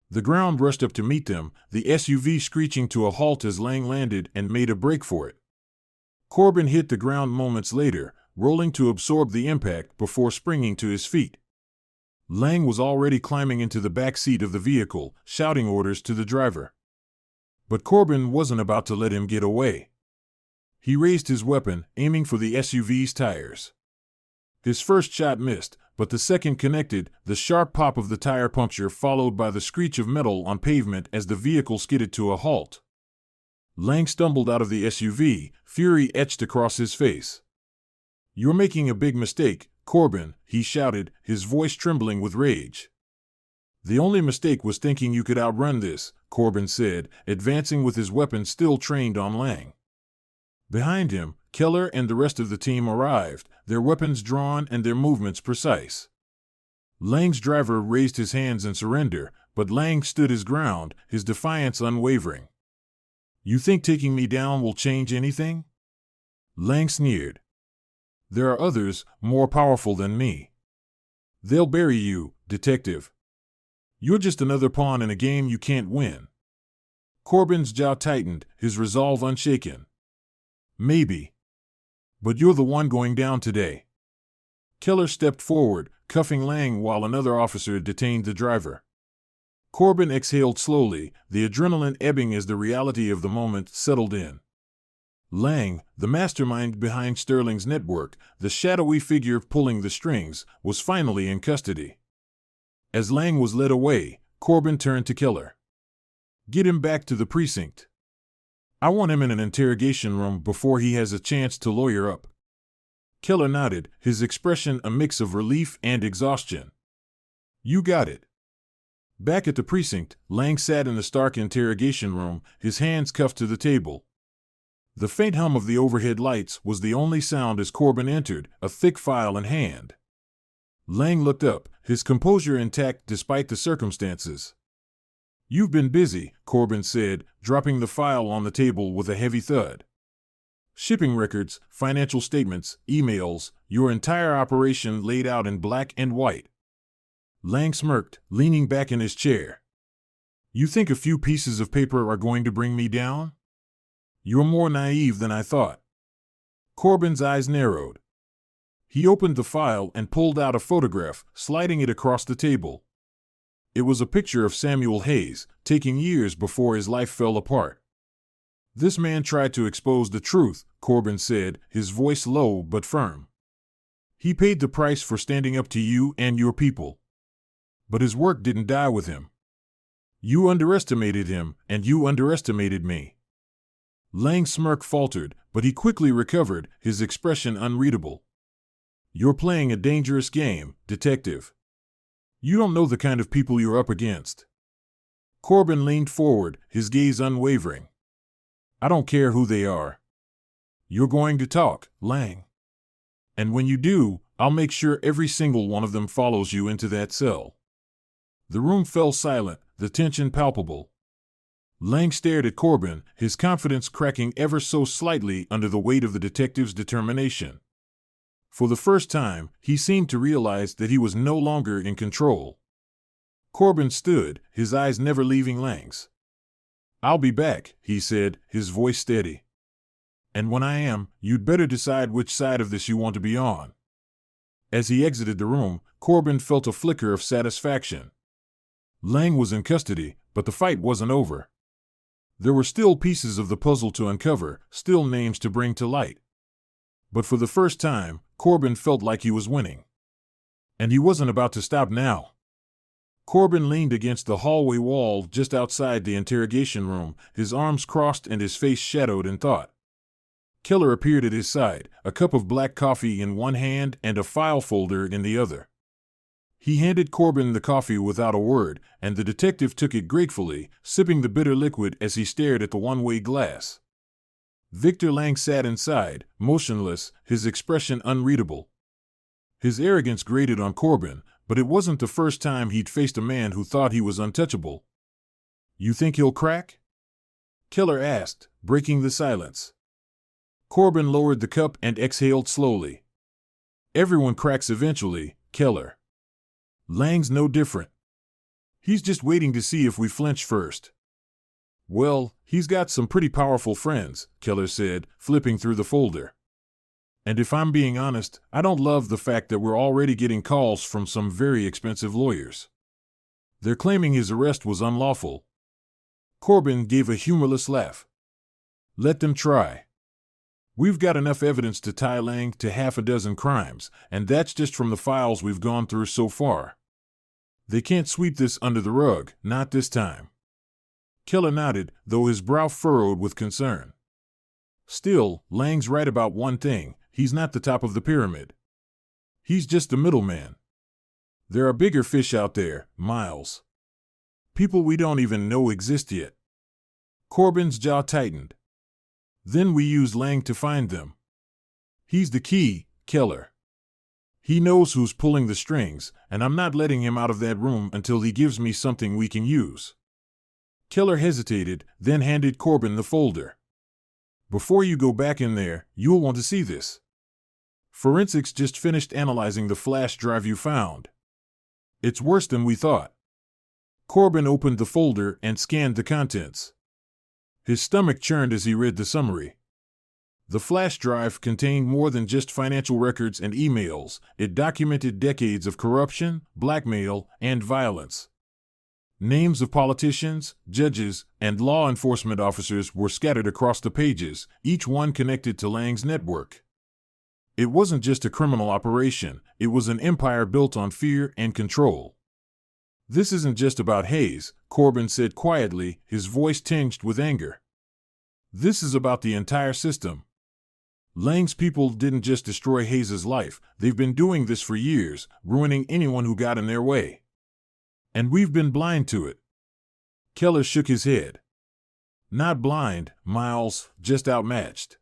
The ground rushed up to meet them, the SUV screeching to a halt as Lang landed and made a break for it. Corbin hit the ground moments later, rolling to absorb the impact before springing to his feet. Lang was already climbing into the back seat of the vehicle, shouting orders to the driver. But Corbin wasn't about to let him get away. He raised his weapon, aiming for the SUV's tires. His first shot missed, but the second connected, the sharp pop of the tire puncture followed by the screech of metal on pavement as the vehicle skidded to a halt. Lang stumbled out of the SUV, fury etched across his face. "You're making a big mistake, Corbin," he shouted, his voice trembling with rage. "The only mistake was thinking you could outrun this," Corbin said, advancing with his weapon still trained on Lang. Behind him, Keller and the rest of the team arrived, their weapons drawn and their movements precise. Lang's driver raised his hands in surrender, but Lang stood his ground, his defiance unwavering. "You think taking me down will change anything?" Lang sneered. "There are others, more powerful than me. They'll bury you, detective. You're just another pawn in a game you can't win." Corbin's jaw tightened, his resolve unshaken. "Maybe. But you're the one going down today." Keller stepped forward, cuffing Lang while another officer detained the driver. Corbin exhaled slowly, the adrenaline ebbing as the reality of the moment settled in. Lang, the mastermind behind Sterling's network, the shadowy figure pulling the strings, was finally in custody. As Lang was led away, Corbin turned to Keller. "Get him back to the precinct. I want him in an interrogation room before he has a chance to lawyer up." Keller nodded, his expression a mix of relief and exhaustion. "You got it." Back at the precinct, Lang sat in the Stark interrogation room, his hands cuffed to the table. The faint hum of the overhead lights was the only sound as Corbin entered, a thick file in hand. Lang looked up, his composure intact despite the circumstances. "You've been busy," Corbin said, dropping the file on the table with a heavy thud. "Shipping records, financial statements, emails, your entire operation laid out in black and white." Lang smirked, leaning back in his chair. "You think a few pieces of paper are going to bring me down? You're more naive than I thought." Corbin's eyes narrowed. He opened the file and pulled out a photograph, sliding it across the table. It was a picture of Samuel Hayes, taken years before his life fell apart. "This man tried to expose the truth," Corbin said, his voice low but firm. "He paid the price for standing up to you and your people. But his work didn't die with him. You underestimated him, and you underestimated me." Lang's smirk faltered, but he quickly recovered, his expression unreadable. "You're playing a dangerous game, detective. You don't know the kind of people you're up against." Corbin leaned forward, his gaze unwavering. "I don't care who they are. You're going to talk, Lang. And when you do, I'll make sure every single one of them follows you into that cell." The room fell silent, the tension palpable. Lang stared at Corbin, his confidence cracking ever so slightly under the weight of the detective's determination. For the first time, he seemed to realize that he was no longer in control. Corbin stood, his eyes never leaving Lang's. I'll be back, he said, his voice steady. And when I am, you'd better decide which side of this you want to be on. As he exited the room, Corbin felt a flicker of satisfaction. Lang was in custody, but the fight wasn't over. There were still pieces of the puzzle to uncover, still names to bring to light. But for the first time, Corbin felt like he was winning. And he wasn't about to stop now. Corbin leaned against the hallway wall just outside the interrogation room, his arms crossed and his face shadowed in thought. Keller appeared at his side, a cup of black coffee in one hand and a file folder in the other. He handed Corbin the coffee without a word, and the detective took it gratefully, sipping the bitter liquid as he stared at the one-way glass. Victor Lang sat inside, motionless, his expression unreadable. His arrogance grated on Corbin, but it wasn't the first time he'd faced a man who thought he was untouchable. "You think he'll crack?" Keller asked, breaking the silence. Corbin lowered the cup and exhaled slowly. "Everyone cracks eventually, Keller. Lang's no different. He's just waiting to see if we flinch first." "Well, he's got some pretty powerful friends," Keller said, flipping through the folder. "And if I'm being honest, I don't love the fact that we're already getting calls from some very expensive lawyers. They're claiming his arrest was unlawful." Corbin gave a humorless laugh. "Let them try. We've got enough evidence to tie Lang to half a dozen crimes, and that's just from the files we've gone through so far. They can't sweep this under the rug, not this time." Keller nodded, though his brow furrowed with concern. "Still, Lang's right about one thing. He's not the top of the pyramid. He's just the middleman. There are bigger fish out there, Miles. People we don't even know exist yet." Corbin's jaw tightened. "Then we use Lang to find them. He's the key, Keller. He knows who's pulling the strings, and I'm not letting him out of that room until he gives me something we can use." Keller hesitated, then handed Corbin the folder. "Before you go back in there, you'll want to see this. Forensics just finished analyzing the flash drive you found. It's worse than we thought." Corbin opened the folder and scanned the contents. His stomach churned as he read the summary. The flash drive contained more than just financial records and emails. It documented decades of corruption, blackmail, and violence. Names of politicians, judges, and law enforcement officers were scattered across the pages, each one connected to Lang's network. It wasn't just a criminal operation, it was an empire built on fear and control. "This isn't just about Hayes," Corbin said quietly, his voice tinged with anger. "This is about the entire system. Lang's people didn't just destroy Hayes' life, they've been doing this for years, ruining anyone who got in their way. And we've been blind to it." Keller shook his head. "Not blind, Miles, just outmatched.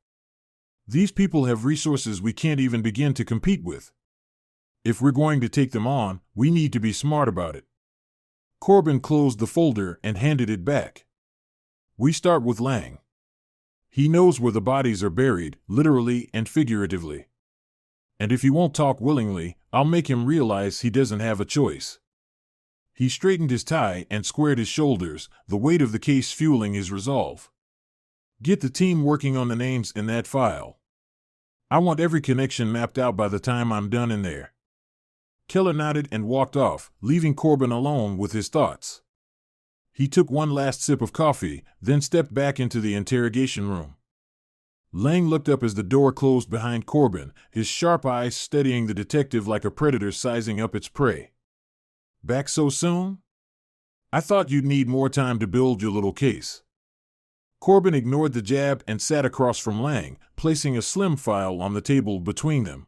These people have resources we can't even begin to compete with. If we're going to take them on, we need to be smart about it." Corbin closed the folder and handed it back. "We start with Lang. He knows where the bodies are buried, literally and figuratively. And if he won't talk willingly, I'll make him realize he doesn't have a choice." He straightened his tie and squared his shoulders, the weight of the case fueling his resolve. "Get the team working on the names in that file. I want every connection mapped out by the time I'm done in there." Keller nodded and walked off, leaving Corbin alone with his thoughts. He took one last sip of coffee, then stepped back into the interrogation room. Lang looked up as the door closed behind Corbin, his sharp eyes studying the detective like a predator sizing up its prey. "Back so soon? I thought you'd need more time to build your little case." Corbin ignored the jab and sat across from Lang, placing a slim file on the table between them.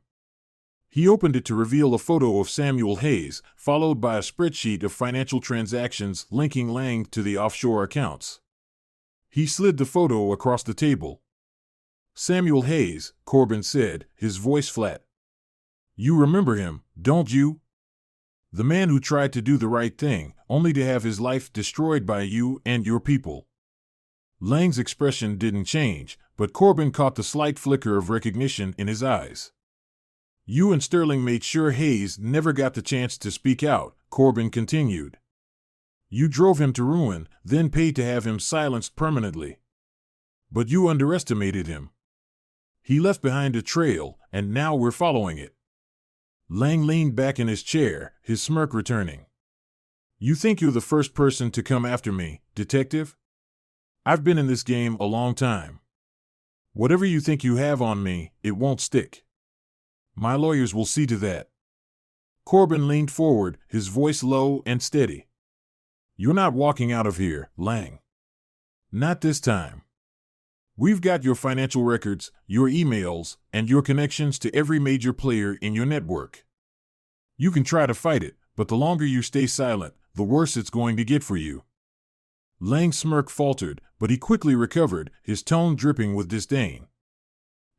He opened it to reveal a photo of Samuel Hayes, followed by a spreadsheet of financial transactions linking Lang to the offshore accounts. He slid the photo across the table. "Samuel Hayes," Corbin said, his voice flat. "You remember him, don't you? The man who tried to do the right thing, only to have his life destroyed by you and your people." Lang's expression didn't change, but Corbin caught the slight flicker of recognition in his eyes. "You and Sterling made sure Hayes never got the chance to speak out," Corbin continued. You drove him to ruin, then paid to have him silenced permanently. But you underestimated him. He left behind a trail, and now we're following it. Lang leaned back in his chair, his smirk returning. You think you're the first person to come after me, detective? I've been in this game a long time. Whatever you think you have on me, it won't stick. My lawyers will see to that. Corbin leaned forward, his voice low and steady. You're not walking out of here, Lang. Not this time. We've got your financial records, your emails, and your connections to every major player in your network. You can try to fight it, but the longer you stay silent, the worse it's going to get for you. Lang's smirk faltered, but he quickly recovered, his tone dripping with disdain.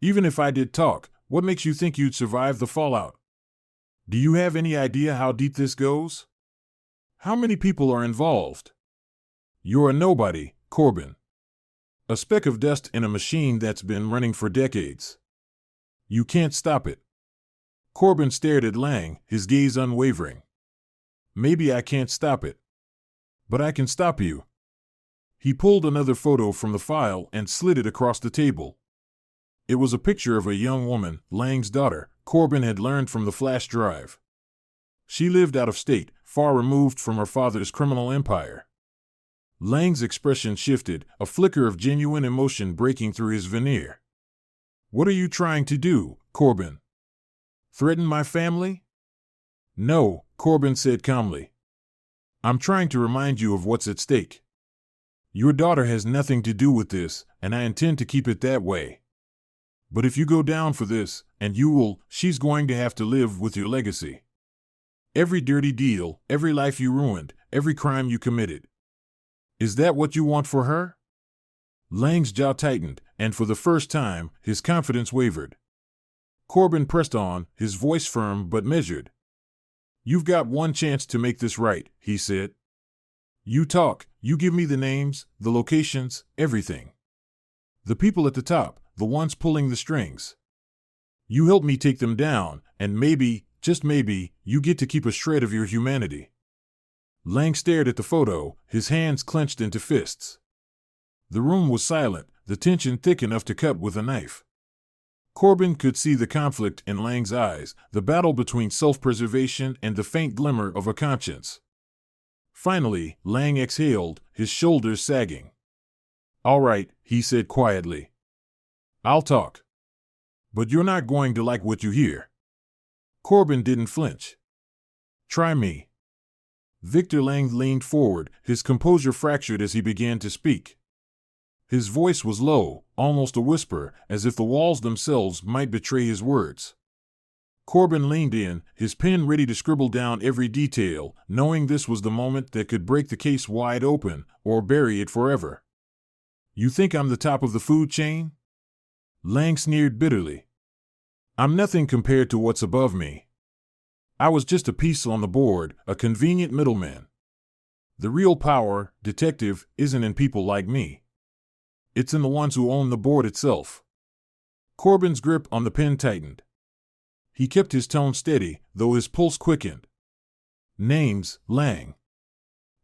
Even if I did talk, what makes you think you'd survive the fallout? Do you have any idea how deep this goes? How many people are involved? You're a nobody, Corbin. A speck of dust in a machine that's been running for decades. You can't stop it. Corbin stared at Lang, his gaze unwavering. Maybe I can't stop it. But I can stop you. He pulled another photo from the file and slid it across the table. It was a picture of a young woman, Lang's daughter, Corbin had learned from the flash drive. She lived out of state, far removed from her father's criminal empire. Lang's expression shifted, a flicker of genuine emotion breaking through his veneer. What are you trying to do, Corbin? Threaten my family? No, Corbin said calmly. I'm trying to remind you of what's at stake. Your daughter has nothing to do with this, and I intend to keep it that way. But if you go down for this, and you will, she's going to have to live with your legacy. Every dirty deal, every life you ruined, every crime you committed. Is that what you want for her? Lang's jaw tightened, and for the first time, his confidence wavered. Corbin pressed on, his voice firm but measured. You've got one chance to make this right, he said. You talk, you give me the names, the locations, everything. The people at the top, the ones pulling the strings. You help me take them down, and maybe, just maybe, you get to keep a shred of your humanity. Lang stared at the photo, his hands clenched into fists. The room was silent, the tension thick enough to cut with a knife. Corbin could see the conflict in Lang's eyes, the battle between self-preservation and the faint glimmer of a conscience. Finally, Lang exhaled, his shoulders sagging. All right, he said quietly. I'll talk. But you're not going to like what you hear. Corbin didn't flinch. Try me. Victor Lang leaned forward, his composure fractured as he began to speak. His voice was low, almost a whisper, as if the walls themselves might betray his words. Corbin leaned in, his pen ready to scribble down every detail, knowing this was the moment that could break the case wide open, or bury it forever. You think I'm the top of the food chain? Lang sneered bitterly. I'm nothing compared to what's above me. I was just a piece on the board, a convenient middleman. The real power, detective, isn't in people like me. It's in the ones who own the board itself. Corbin's grip on the pen tightened. He kept his tone steady, though his pulse quickened. Names, Lang.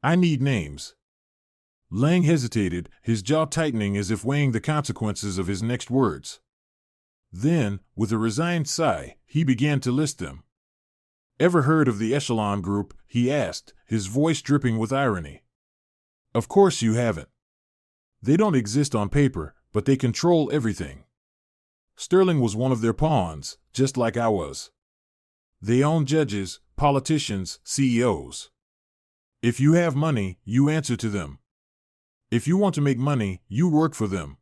I need names. Lang hesitated, his jaw tightening as if weighing the consequences of his next words. Then, with a resigned sigh, he began to list them. Ever heard of the Echelon Group? He asked, his voice dripping with irony. Of course you haven't. They don't exist on paper, but they control everything. Sterling was one of their pawns, just like I was. They own judges, politicians, CEOs. If you have money, you answer to them. If you want to make money, you work for them.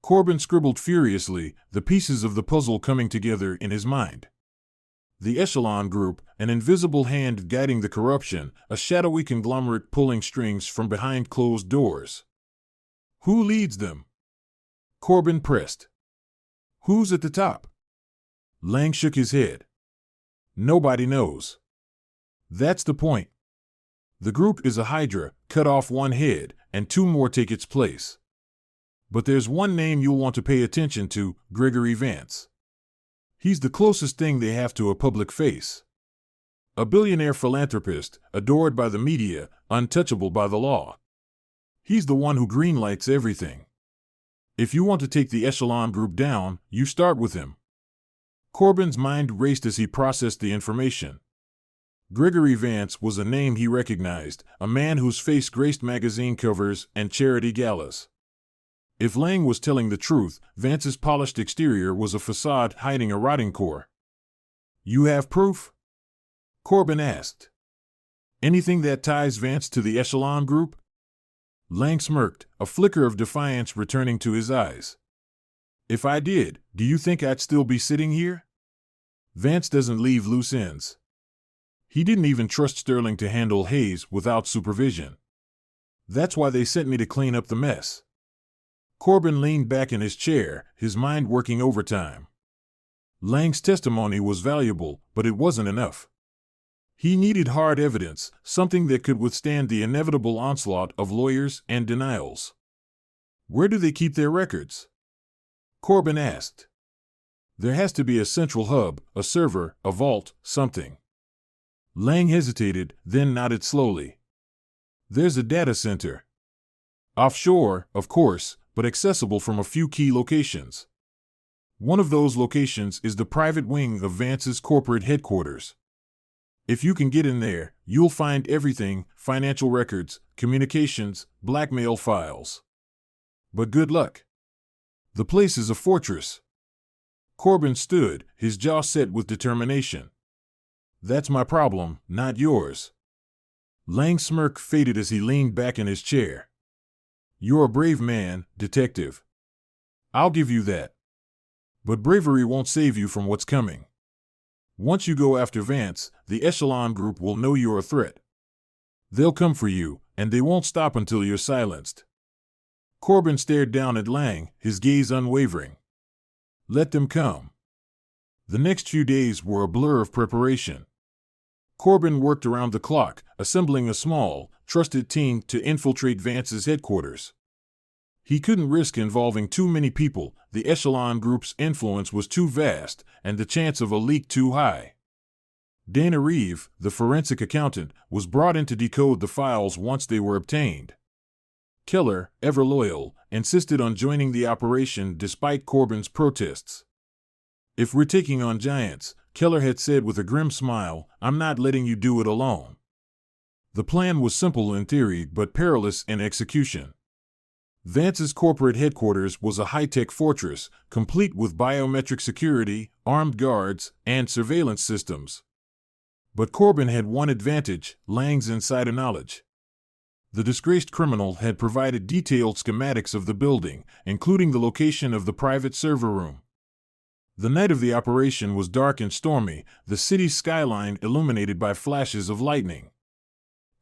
Corbin scribbled furiously, the pieces of the puzzle coming together in his mind. The Echelon Group, an invisible hand guiding the corruption, a shadowy conglomerate pulling strings from behind closed doors. Who leads them? Corbin pressed. Who's at the top? Lang shook his head. Nobody knows. That's the point. The group is a hydra, cut off one head, and two more take its place. But there's one name you'll want to pay attention to, Gregory Vance. He's the closest thing they have to a public face. A billionaire philanthropist, adored by the media, untouchable by the law. He's the one who greenlights everything. If you want to take the Echelon Group down, you start with him. Corbin's mind raced as he processed the information. Gregory Vance was a name he recognized, a man whose face graced magazine covers and charity galas. If Lang was telling the truth, Vance's polished exterior was a facade hiding a rotting core. You have proof? Corbin asked. Anything that ties Vance to the Echelon Group? Lang smirked, a flicker of defiance returning to his eyes. If I did, do you think I'd still be sitting here? Vance doesn't leave loose ends. He didn't even trust Sterling to handle Hayes without supervision. That's why they sent me to clean up the mess. Corbin leaned back in his chair, his mind working overtime. Lang's testimony was valuable, but it wasn't enough. He needed hard evidence, something that could withstand the inevitable onslaught of lawyers and denials. Where do they keep their records? Corbin asked. There has to be a central hub, a server, a vault, something. Lang hesitated, then nodded slowly. There's a data center. Offshore, of course, but accessible from a few key locations. One of those locations is the private wing of Vance's corporate headquarters. If you can get in there, you'll find everything: financial records, communications, blackmail files. But good luck. The place is a fortress. Corbin stood, his jaw set with determination. That's my problem, not yours. Lang's smirk faded as he leaned back in his chair. You're a brave man, detective. I'll give you that. But bravery won't save you from what's coming. Once you go after Vance, the Echelon Group will know you're a threat. They'll come for you, and they won't stop until you're silenced. Corbin stared down at Lang, his gaze unwavering. Let them come. The next few days were a blur of preparation. Corbin worked around the clock, assembling a small, trusted team to infiltrate Vance's headquarters. He couldn't risk involving too many people, the Echelon Group's influence was too vast, and the chance of a leak too high. Dana Reeve, the forensic accountant, was brought in to decode the files once they were obtained. Keller, ever loyal, insisted on joining the operation despite Corbin's protests. If we're taking on giants, Keller had said with a grim smile, I'm not letting you do it alone. The plan was simple in theory but perilous in execution. Vance's corporate headquarters was a high-tech fortress, complete with biometric security, armed guards, and surveillance systems. But Corbin had one advantage: Lang's insider knowledge. The disgraced criminal had provided detailed schematics of the building, including the location of the private server room. The night of the operation was dark and stormy, the city's skyline illuminated by flashes of lightning.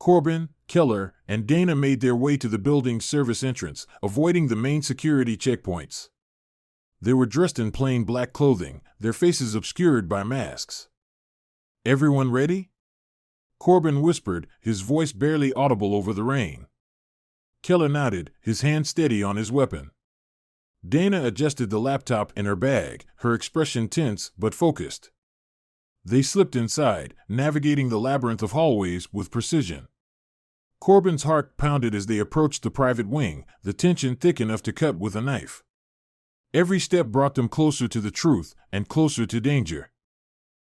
Corbin, Keller, and Dana made their way to the building's service entrance, avoiding the main security checkpoints. They were dressed in plain black clothing, their faces obscured by masks. Everyone ready? Corbin whispered, his voice barely audible over the rain. Keller nodded, his hand steady on his weapon. Dana adjusted the laptop in her bag, her expression tense but focused. They slipped inside, navigating the labyrinth of hallways with precision. Corbin's heart pounded as they approached the private wing, the tension thick enough to cut with a knife. Every step brought them closer to the truth, and closer to danger.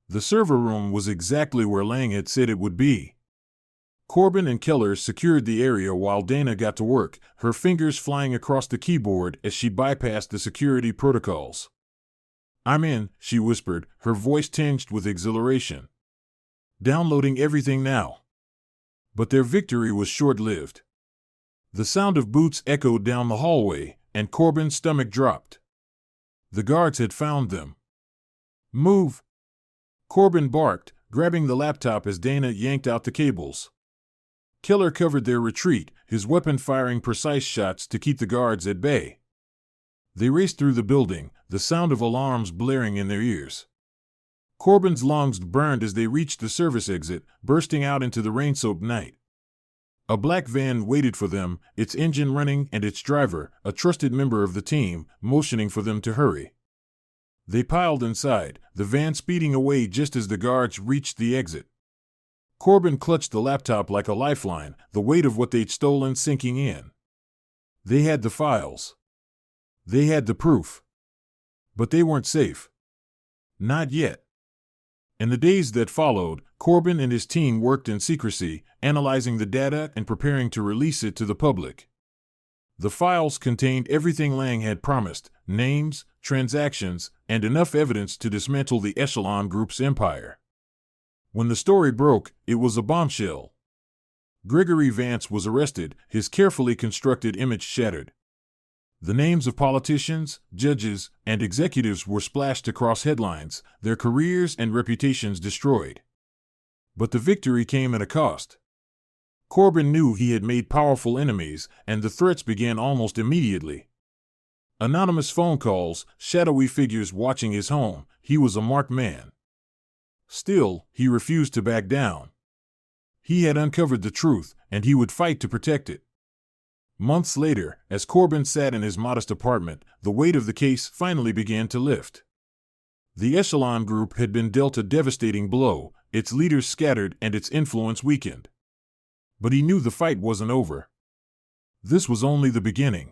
The server room was exactly where Lang had said it would be. Corbin and Keller secured the area while Dana got to work, her fingers flying across the keyboard as she bypassed the security protocols. I'm in, she whispered, her voice tinged with exhilaration. Downloading everything now. But their victory was short-lived. The sound of boots echoed down the hallway, and Corbin's stomach dropped. The guards had found them. Move! Corbin barked, grabbing the laptop as Dana yanked out the cables. Keller covered their retreat, his weapon firing precise shots to keep the guards at bay. They raced through the building, the sound of alarms blaring in their ears. Corbin's lungs burned as they reached the service exit, bursting out into the rain-soaked night. A black van waited for them, its engine running and its driver, a trusted member of the team, motioning for them to hurry. They piled inside, the van speeding away just as the guards reached the exit. Corbin clutched the laptop like a lifeline, the weight of what they'd stolen sinking in. They had the files. They had the proof. But they weren't safe. Not yet. In the days that followed, Corbin and his team worked in secrecy, analyzing the data and preparing to release it to the public. The files contained everything Lang had promised: names, transactions, and enough evidence to dismantle the Echelon Group's empire. When the story broke, it was a bombshell. Gregory Vance was arrested, his carefully constructed image shattered. The names of politicians, judges, and executives were splashed across headlines, their careers and reputations destroyed. But the victory came at a cost. Corbin knew he had made powerful enemies, and the threats began almost immediately. Anonymous phone calls, shadowy figures watching his home. He was a marked man. Still, he refused to back down. He had uncovered the truth, and he would fight to protect it. Months later, as Corbin sat in his modest apartment, the weight of the case finally began to lift. The Echelon Group had been dealt a devastating blow, its leaders scattered and its influence weakened. But he knew the fight wasn't over. This was only the beginning.